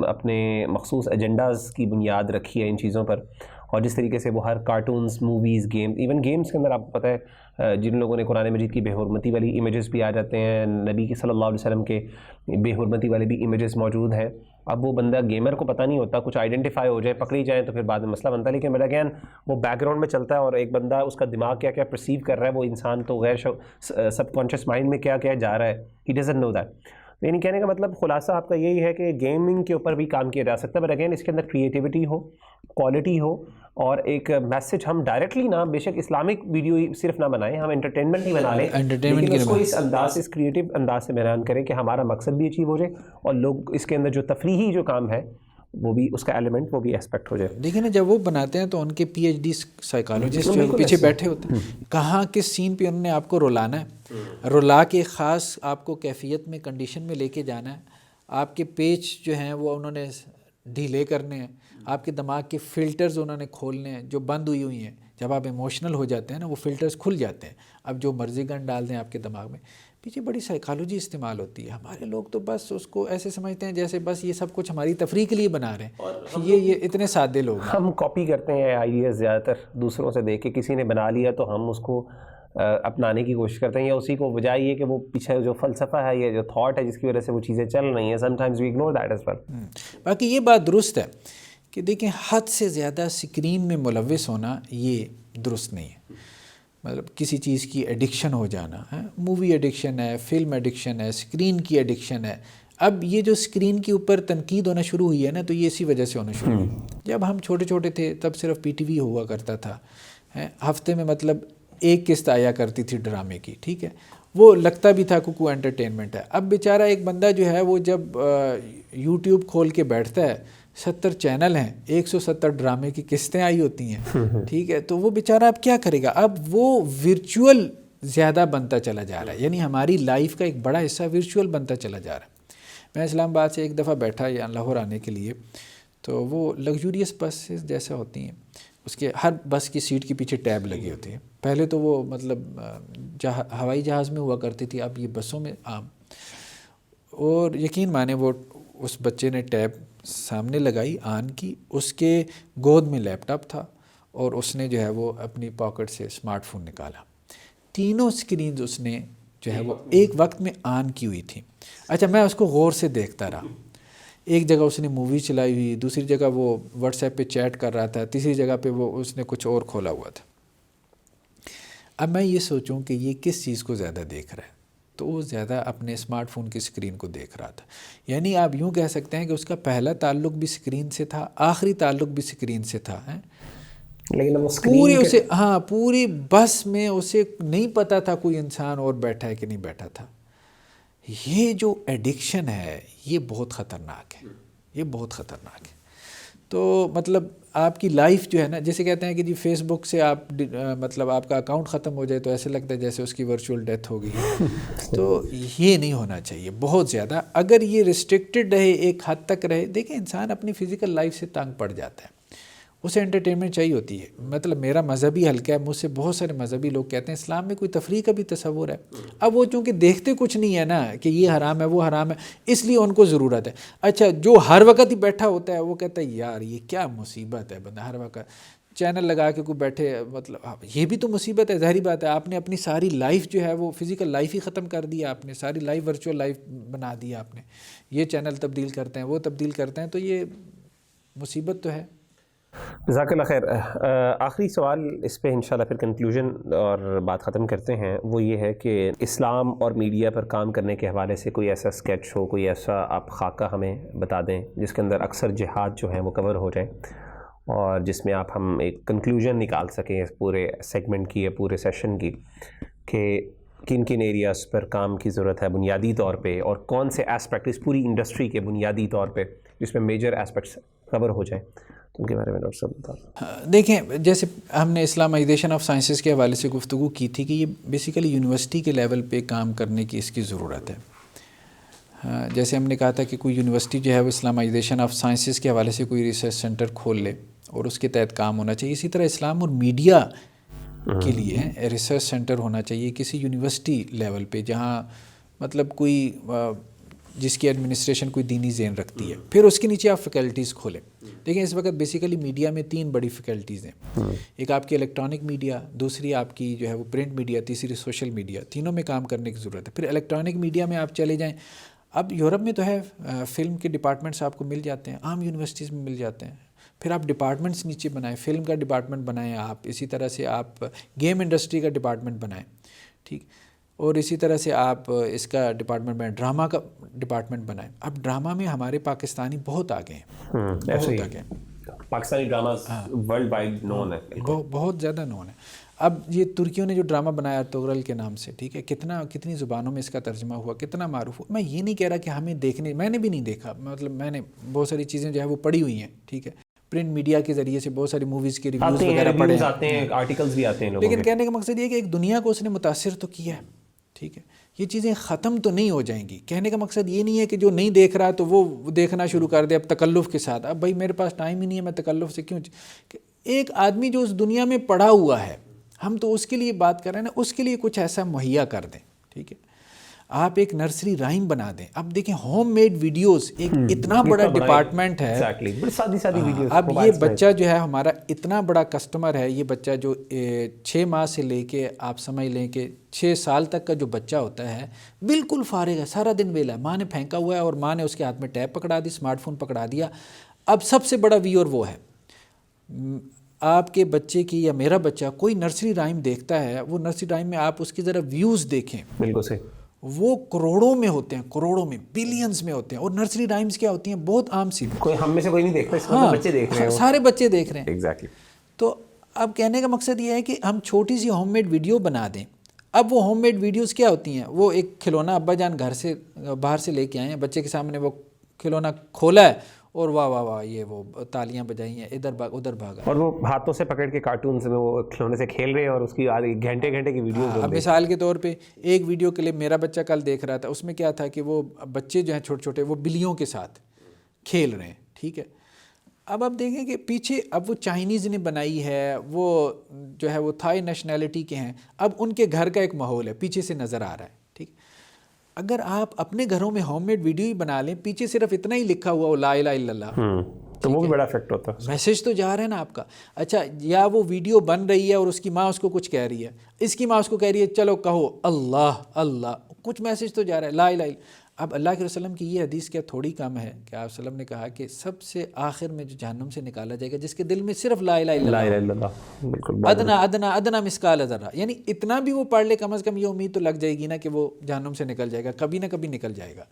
اپنے مخصوص ایجنڈاز کی بنیاد رکھی ہے ان چیزوں پر، اور جس طریقے سے وہ ہر cartoons, movies, games, even games کے اندر آپ کو پتہ ہے جن لوگوں نے قرآن مجید کی بے حرمتی والی امیجز بھی آ جاتے ہیں، نبی کی صلی اللہ علیہ وسلم کے بے حرمتی والے بھی امیجز موجود ہیں. اب وہ بندہ گیمر کو پتہ نہیں ہوتا، کچھ آئیڈینٹیفائی ہو جائے، پکڑی جائیں تو پھر بعد میں مسئلہ بنتا ہے. لیکن میرا اگین وہ بیک گراؤنڈ میں چلتا ہے، اور ایک بندہ اس کا دماغ کیا کیا پرسیو کر رہا ہے، وہ انسان تو غیر سب کانشیس مائنڈ میں کیا کیا جا رہا ہے، ہی ڈزنٹ نو دیٹ. یعنی کہنے کا مطلب خلاصہ آپ کا یہی ہے کہ گیمنگ کے اوپر بھی کام کیا جا سکتا ہے، بٹ اگین اس کے اندر کریٹیوٹی ہو، کوالٹی ہو، اور ایک میسج ہم ڈائریکٹلی نہ، بے شک اسلامک ویڈیو صرف نہ بنائیں، ہم انٹرٹینمنٹ ہی بنا لیں، لیکن اس کو اس انداز، اس کریٹیو انداز سے بیان کریں کہ ہمارا مقصد بھی اچیو ہو جائے، اور لوگ اس کے اندر جو تفریحی جو کام ہے وہ بھی اس کا ایلیمنٹ، وہ بھی ایسپیکٹ ہو جائے. دیکھیں نا جب وہ بناتے ہیں تو ان کے پی ایچ ڈی سائیکالوجسٹ جو پیچھے بیٹھے ہوتے ہیں، کہاں کس سین پہ انہوں نے آپ کو رلانا ہے، رلا کے خاص آپ کو کیفیت میں، کنڈیشن میں لے کے جانا ہے. آپ کے پیچ جو ہیں وہ انہوں نے ڈھیلے کرنے ہیں، آپ کے دماغ کے فلٹرز انہوں نے کھولنے ہیں جو بند ہوئی ہیں. جب آپ ایموشنل ہو جاتے ہیں نا وہ فلٹرز کھل جاتے ہیں، اب جو مرضی گن ڈال دیں آپ کے دماغ میں. پیچھے بڑی سائیکالوجی استعمال ہوتی ہے. ہمارے لوگ تو بس اس کو ایسے سمجھتے ہیں جیسے بس یہ سب کچھ ہماری تفریح کے لیے بنا رہے ہیں. یہ اتنے سادے لوگ ہیں. ہم کاپی کرتے ہیں آئیڈیاز زیادہ تر دوسروں سے دیکھ کے، کسی نے بنا لیا تو ہم اس کو اپنانے کی کوشش کرتے ہیں، یا اسی کو بجائے یہ کہ وہ پیچھے جو فلسفہ ہے یا جو تھاٹ ہے جس کی وجہ سے وہ چیزیں چل رہی ہیں، sometimes we ignore that as well. باقی یہ بات درست ہے کہ دیکھیں حد سے زیادہ سکرین میں ملوث ہونا یہ درست نہیں ہے. مطلب کسی چیز کی ایڈکشن ہو جانا ہے، مووی ایڈکشن ہے، فلم ایڈکشن ہے، اسکرین کی ایڈکشن ہے. اب یہ جو اسکرین کے اوپر تنقید ہونا شروع ہوئی ہے نا، تو یہ اسی وجہ سے ہونا شروع ہوئی. جب ہم چھوٹے چھوٹے تھے تب صرف پی ٹی وی ہوا کرتا تھا، ہفتے میں مطلب ایک قسط آیا کرتی تھی ڈرامے کی. ٹھیک ہے، وہ لگتا بھی تھا کوئی انٹرٹینمنٹ ہے. اب بیچارہ ایک بندہ جو ہے وہ جب یوٹیوب کھول کے بیٹھتا ہے، 70 چینل ہیں، 170 ڈرامے کی قسطیں آئی ہوتی ہیں. ٹھیک ہے، تو وہ بیچارہ اب کیا کرے گا؟ اب وہ ورچوئل زیادہ بنتا چلا جا رہا ہے، یعنی ہماری لائف کا ایک بڑا حصہ ورچوئل بنتا چلا جا رہا ہے. میں اسلام آباد سے ایک دفعہ بیٹھا یا لاہور آنے کے لیے، تو وہ لگژوریس بسز جیسا ہوتی ہیں، اس کے ہر بس کی سیٹ کے پیچھے ٹیب لگی ہوتی ہے. پہلے تو وہ مطلب ہوائی جہاز میں ہوا کرتی تھی، اب یہ بسوں میں عام. اور یقین مانے وہ اس بچے نے ٹیب سامنے لگائی آن کی، اس کے گود میں لیپ ٹاپ تھا، اور اس نے جو ہے وہ اپنی پاکٹ سے اسمارٹ فون نکالا. تینوں سکرینز اس نے جو ہے وہ ایک وقت میں آن کی ہوئی تھی. اچھا، میں اس کو غور سے دیکھتا رہا. ایک جگہ اس نے مووی چلائی ہوئی، دوسری جگہ وہ واٹس ایپ پہ چیٹ کر رہا تھا، تیسری جگہ پہ وہ اس نے کچھ اور کھولا ہوا تھا. اب میں یہ سوچوں کہ یہ کس چیز کو زیادہ دیکھ رہا ہے، تو وہ زیادہ اپنے اسمارٹ فون کی اسکرین کو دیکھ رہا تھا. یعنی آپ یوں کہہ سکتے ہیں کہ اس کا پہلا تعلق بھی اسکرین سے تھا، آخری تعلق بھی اسکرین سے تھا. لیکن وہ پوری اسے پوری بس میں اسے نہیں پتا تھا کوئی انسان اور بیٹھا ہے کہ نہیں بیٹھا تھا. یہ جو ایڈکشن ہے یہ بہت خطرناک ہے، یہ بہت خطرناک ہے. تو مطلب آپ کی لائف جو ہے نا، جیسے کہتے ہیں کہ جی فیس بک سے آپ مطلب آپ کا اکاؤنٹ ختم ہو جائے تو ایسے لگتا ہے جیسے اس کی ورچوئل ڈیتھ ہو گئی. تو یہ نہیں ہونا چاہیے بہت زیادہ. اگر یہ ریسٹرکٹڈ رہے، ایک حد تک رہے. دیکھیں انسان اپنی فزیکل لائف سے تنگ پڑ جاتا ہے، اسے انٹرٹینمنٹ چاہیے ہوتی ہے. مطلب میرا مذہبی حلقہ ہے، مجھ سے بہت سارے مذہبی لوگ کہتے ہیں اسلام میں کوئی تفریح کا بھی تصور ہے. اب وہ چونکہ دیکھتے کچھ نہیں ہے نا کہ یہ حرام ہے وہ حرام ہے، اس لیے ان کو ضرورت ہے. اچھا، جو ہر وقت ہی بیٹھا ہوتا ہے وہ کہتا ہے یار یہ کیا مصیبت ہے، بندہ ہر وقت چینل لگا کے کوئی بیٹھے, مطلب یہ بھی تو مصیبت ہے. ظاہری بات ہے, آپ نے اپنی ساری لائف جو ہے وہ فزیکل لائف ہی ختم کر دی, آپ نے ساری لائف ورچوئل لائف بنا دی آپ نے. یہ چینل تبدیل کرتے ہیں, وہ تبدیل کرتے ہیں, تو یہ مصیبت تو ہے. جزاک اللہ خیر. آخری سوال اس پہ انشاءاللہ پھر کنکلوژن اور بات ختم کرتے ہیں, وہ یہ ہے کہ اسلام اور میڈیا پر کام کرنے کے حوالے سے کوئی ایسا اسکیچ ہو, کوئی ایسا آپ خاکہ ہمیں بتا دیں جس کے اندر اکثر جہاد جو ہیں وہ کور ہو جائیں, اور جس میں آپ ہم ایک کنکلوژن نکال سکیں اس پورے سیگمنٹ کی یا پورے سیشن کی, کہ کن کن ایریاز پر کام کی ضرورت ہے بنیادی طور پہ, اور کون سے اسپیکٹ اس پوری انڈسٹری کے بنیادی طور پہ جس میں میجر اسپیکٹس کور ہو جائیں, تو ان کے بارے میں ڈاکٹر صاحب بتا. دیکھیں, جیسے ہم نے اسلامائزیشن آف سائنسز کے حوالے سے گفتگو کی تھی کہ یہ بیسیکلی یونیورسٹی کے لیول پہ کام کرنے کی اس کی ضرورت ہے. جیسے ہم نے کہا تھا کہ کوئی یونیورسٹی جو ہے وہ اسلامائزیشن آف سائنسز کے حوالے سے کوئی ریسرچ سینٹر کھول لے اور اس کے تحت کام ہونا چاہیے. اسی طرح اسلام اور میڈیا کے لیے ریسرچ سینٹر ہونا چاہیے کسی یونیورسٹی لیول پہ, جہاں مطلب کوئی جس کی ایڈمنسٹریشن کوئی دینی ذہن رکھتی ہے. پھر اس کے نیچے آپ فیکلٹیز کھولیں. دیکھیں, اس وقت بیسیکلی میڈیا میں 3 بڑی فیکلٹیز ہیں. ایک آپ کی الیکٹرانک میڈیا, دوسری آپ کی جو ہے وہ پرنٹ میڈیا, تیسری سوشل میڈیا. تینوں میں کام کرنے کی ضرورت ہے. پھر الیکٹرانک میڈیا میں آپ چلے جائیں, اب یورپ میں تو ہے فلم کے ڈپارٹمنٹس آپ کو مل جاتے ہیں, عام یونیورسٹیز میں مل جاتے ہیں. پھر آپ ڈپارٹمنٹس نیچے بنائیں, فلم کا ڈپارٹمنٹ بنائیں آپ, اسی طرح سے آپ گیم انڈسٹری کا ڈپارٹمنٹ بنائیں, ٹھیک, اور اسی طرح سے آپ اس کا ڈپارٹمنٹ بنائیں, ڈرامہ کا ڈپارٹمنٹ بنائیں. اب ڈرامہ میں ہمارے پاکستانی بہت آگے ہیں, بہت آگے ہیں. پاکستانی ڈراماز ورلڈ وائڈ نون ہے, بہت زیادہ نون ہے. اب یہ ترکیوں نے جو ڈرامہ بنایا توغرل کے نام سے, ٹھیک ہے, کتنی زبانوں میں اس کا ترجمہ ہوا, کتنا معروف ہوا. میں یہ نہیں کہہ رہا کہ ہمیں دیکھنے, میں نے بھی نہیں دیکھا, مطلب میں نے بہت ساری چیزیں جو ہے وہ پڑھی ہوئی ہیں, ٹھیک ہے, پرنٹ میڈیا کے ذریعے سے بہت ساری موویز کے ریویوز وغیرہ پڑھے ہیں, آرٹیکلز بھی آتے ہیں, لیکن کہنے کا مقصد یہ ہے کہ ایک دنیا کو اس نے متاثر تو کیا ہے, ٹھیک ہے. یہ چیزیں ختم تو نہیں ہو جائیں گی. کہنے کا مقصد یہ نہیں ہے کہ جو نہیں دیکھ رہا تو وہ دیکھنا شروع کر دے اب تکلف کے ساتھ. اب بھائی میرے پاس ٹائم ہی نہیں ہے, میں تکلف سے کیوں. ایک آدمی جو اس دنیا میں پڑا ہوا ہے, ہم تو اس کے لیے بات کر رہے ہیں نا, اس کے لیے کچھ ایسا مہیا کر دیں, ٹھیک ہے. آپ ایک نرسری رائم بنا دیں. اب دیکھیں, ہوم میڈ ویڈیوز ایک اتنا بڑا ڈپارٹمنٹ ہے. اب یہ بچہ جو ہے ہمارا اتنا بڑا کسٹمر ہے. یہ بچہ جو 6 ماہ سے لے کے آپ سمجھ لیں کہ 6 سال تک کا جو بچہ ہوتا ہے, بالکل فارغ ہے, سارا دن ویلا ہے. ماں نے پھینکا ہوا ہے اور ماں نے اس کے ہاتھ میں ٹیب پکڑا دی, اسمارٹ فون پکڑا دیا. اب سب سے بڑا ویور وہ ہے. آپ کے بچے کی یا میرا بچہ کوئی نرسری رائم دیکھتا ہے, وہ نرسری رائم میں آپ اس کی ذرا ویوز دیکھیں, بالکل صحیح, وہ کروڑوں میں ہوتے ہیں, کروڑوں میں, بلینز میں ہوتے ہیں. اور نرسری رائمز کیا ہوتی ہیں, بہت عام سی, کوئی ہم میں سے کوئی نہیں دیکھتا, اس میں بچے دیکھ رہے ہیں, سارے بچے دیکھ رہے ہیں. ایگزیکٹلی. تو اب کہنے کا مقصد یہ ہے کہ ہم چھوٹی سی ہوم میڈ ویڈیو بنا دیں. اب وہ ہوم میڈ ویڈیوز کیا ہوتی ہیں, وہ ایک کھلونا ابا جان گھر سے باہر سے لے کے آئے ہیں, بچے کے سامنے وہ کھلونا کھولا ہے اور واہ واہ واہ یہ وہ تالیاں بجائی ہیں, ادھر بھاگ ادھر بھاگا, اور وہ ہاتھوں سے پکڑ کے کارٹونز میں وہ کھلونے سے کھیل رہے ہیں, اور اس کی گھنٹے گھنٹے کی ویڈیوز. اب مثال کے طور پہ ایک ویڈیو کلپ میرا بچہ کل دیکھ رہا تھا, اس میں کیا تھا کہ وہ بچے جو ہیں چھوٹے چھوٹے وہ بلیوں کے ساتھ کھیل رہے ہیں, ٹھیک ہے. اب آپ دیکھیں کہ پیچھے اب وہ چائنیز نے بنائی ہے, وہ جو ہے وہ تھائی نیشنلٹی کے ہیں, اب ان کے گھر کا ایک ماحول ہے پیچھے سے نظر آ رہا ہے, ٹھیک. اگر آپ اپنے گھروں میں ہوم میڈ ویڈیو ہی بنا لیں, پیچھے صرف اتنا ہی لکھا ہوا لا الہ الا اللہ, تو وہ بھی بڑا افیکٹ ہوتا ہے, میسج تو جا رہا ہے نا آپ کا. اچھا, یا وہ ویڈیو بن رہی ہے اور اس کی ماں اس کو کچھ کہہ رہی ہے, اس کی ماں اس کو کہہ رہی ہے چلو کہو اللہ اللہ, کچھ میسج تو جا رہا ہے لا الہ الا. اب اللہ کے وسلم کی یہ حدیث کیا تھوڑی کم ہے کہ آپ وسلم نے کہا کہ سب سے آخر میں جو جہنم سے نکالا جائے گا جس کے دل میں صرف لا الہ الا اللہ, ادنا ادنا ادنا مسقال ذرہ, یعنی اتنا بھی وہ پڑھ لے کم از کم یہ امید تو لگ جائے گی نا کہ وہ جہنم سے نکل جائے گا, کبھی نہ کبھی نکل جائے گا.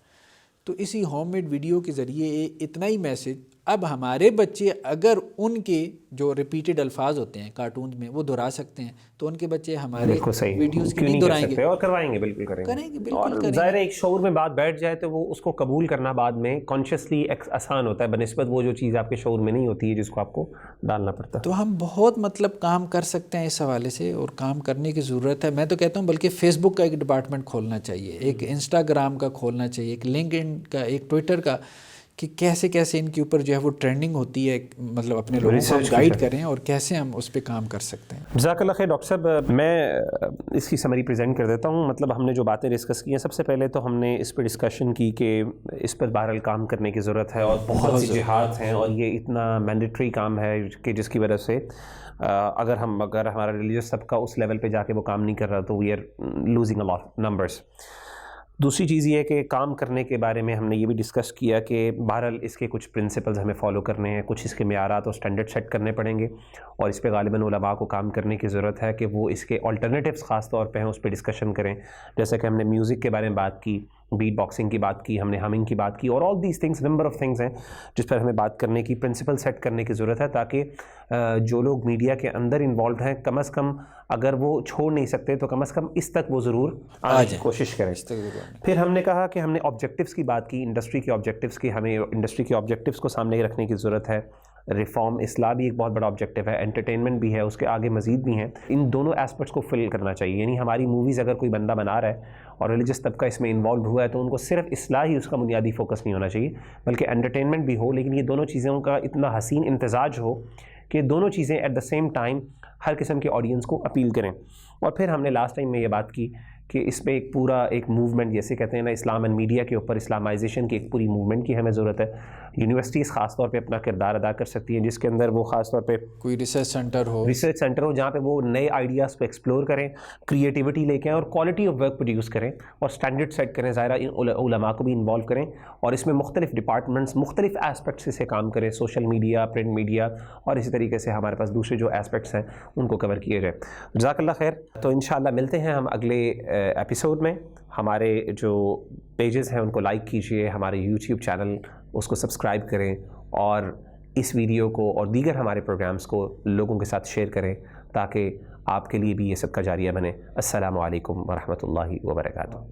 تو اسی ہوم میڈ ویڈیو کے ذریعے اتنا ہی میسج. اب ہمارے بچے اگر ان کے جو ریپیٹڈ الفاظ ہوتے ہیں کارٹونز میں وہ دہرا سکتے ہیں, تو ان کے بچے ہمارے ویڈیوز کی نہیں دہرائیں گے, اور کروائیں گے, بالکل کریں گے. اور ظاہر ہے ایک شعور میں بات بیٹھ جائے تو وہ اس کو قبول کرنا بعد میں کانشیسلی آسان ہوتا ہے بنسبت وہ جو چیز آپ کے شعور میں نہیں ہوتی ہے جس کو آپ کو ڈالنا پڑتا ہے. تو ہم بہت مطلب کام کر سکتے ہیں اس حوالے سے, اور کام کرنے کی ضرورت ہے. میں تو کہتا ہوں بلکہ فیس بک کا ایک ڈپارٹمنٹ کھولنا چاہیے, ایک انسٹاگرام کا کھولنا چاہیے, ایک لنکڈ ان کا, ایک ٹویٹر کا, کہ کیسے کیسے ان کے اوپر جو ہے وہ ٹرینڈنگ ہوتی ہے, مطلب اپنے لوگوں کو ہم گائیڈ کریں اور کیسے ہم اس پہ کام کر سکتے ہیں. جزاک اللہ خیر ڈاکٹر صاحب, میں اس کی سمری پریزنٹ کر دیتا ہوں. مطلب ہم نے جو باتیں ڈسکس کی ہیں, سب سے پہلے تو ہم نے اس پہ ڈسکشن کی کہ اس پر بہرحال کام کرنے کی ضرورت ہے, اور بہت سی جہات ہیں, اور یہ اتنا مینڈیٹری کام ہے کہ جس کی وجہ سے اگر ہمارا ریلیجس طبقہ اس لیول پہ جا کے وہ کام نہیں کر رہا تو we are losing a lot numbers. دوسری چیز یہ ہے کہ کام کرنے کے بارے میں ہم نے یہ بھی ڈسکس کیا کہ بہرحال اس کے کچھ پرنسپلز ہمیں فالو کرنے ہیں, کچھ اس کے معیارات اور اسٹینڈرڈ سیٹ کرنے پڑیں گے, اور اس پہ غالباً علماء کو کام کرنے کی ضرورت ہے کہ وہ اس کے آلٹرنیٹیوز خاص طور پہ ہیں اس پہ ڈسکشن کریں. جیسے کہ ہم نے میوزک کے بارے میں بات کی, بیٹ باکسنگ کی بات کی, ہم نے ہمنگ کی بات کی, اور all these things, number of things ہیں جس پر ہمیں بات کرنے کی, پرنسپل سیٹ کرنے کی ضرورت ہے, تاکہ جو لوگ میڈیا کے اندر انوالوڈ ہیں کم از کم اگر وہ چھوڑ نہیں سکتے تو کم از کم اس تک وہ ضرور آنے کی کوشش کریں. پھر ہم نے کہا کہ ہم نے آبجیکٹیوز کی بات کی, انڈسٹری کے آبجیکٹیوز کی, ہمیں انڈسٹری کے آبجیکٹیوز کو سامنے رکھنے کی ضرورت ہے. ریفارم, اصلاح بھی ایک بہت بڑا آبجیکٹیو ہے, انٹرٹینمنٹ بھی ہے, اس کے آگے مزید بھی ہیں. ان دونوں ایسپیکٹس کو فل کرنا چاہیے. یعنی ہماری موویز اگر کوئی بندہ بنا رہا ہے اور ریلیجس طبقہ اس میں انوالوڈ ہوا ہے تو ان کو صرف اصلاح ہی اس کا بنیادی فوکس نہیں ہونا چاہیے, بلکہ انٹرٹینمنٹ بھی ہو, لیکن یہ دونوں چیزوں کا اتنا حسین امتزاج ہو کہ دونوں چیزیں ایٹ دا سیم ٹائم ہر قسم کے آڈینس کو اپیل کریں. اور پھر ہم نے لاسٹ ٹائم میں یہ بات کی کہ اس پہ ایک پورا ایک موومنٹ, جیسے کہتے ہیں نا اسلام اینڈ میڈیا کے اوپر اسلامائزیشن کی ایک پوری موومنٹ کی ہمیں ضرورت ہے. یونیورسٹیز خاص طور پہ اپنا کردار ادا کر سکتی ہیں, جس کے اندر وہ خاص طور پہ کوئی ریسرچ سینٹر ہو جہاں پہ وہ نئے آئیڈیاز کو ایکسپلور کریں, کریٹیوٹی لے کے آئیں اور کوالٹی آف ورک پروڈیوس کریں اور اسٹینڈرڈ سیٹ کریں. ظاہرہ علماء کو بھی انوالو کریں اور اس میں مختلف ڈپارٹمنٹس مختلف ایسپیکٹس سے کام کریں, سوشل میڈیا, پرنٹ میڈیا, اور اسی طریقے سے ہمارے پاس دوسرے جو ایسپیکٹس ہیں ان کو کور کیے جائیں. جزاک اللہ خیر. تو انشاءاللہ ملتے ہیں ہم اگلے ایپیسوڈ میں. ہمارے جو پیجز ہیں ان کو لائک کیجئے, ہمارے یوٹیوب چینل اس کو سبسکرائب کریں, اور اس ویڈیو کو اور دیگر ہمارے پروگرامز کو لوگوں کے ساتھ شیئر کریں تاکہ آپ کے لیے بھی یہ صدقہ جاریہ بنے. السلام علیکم ورحمۃ اللہ وبرکاتہ.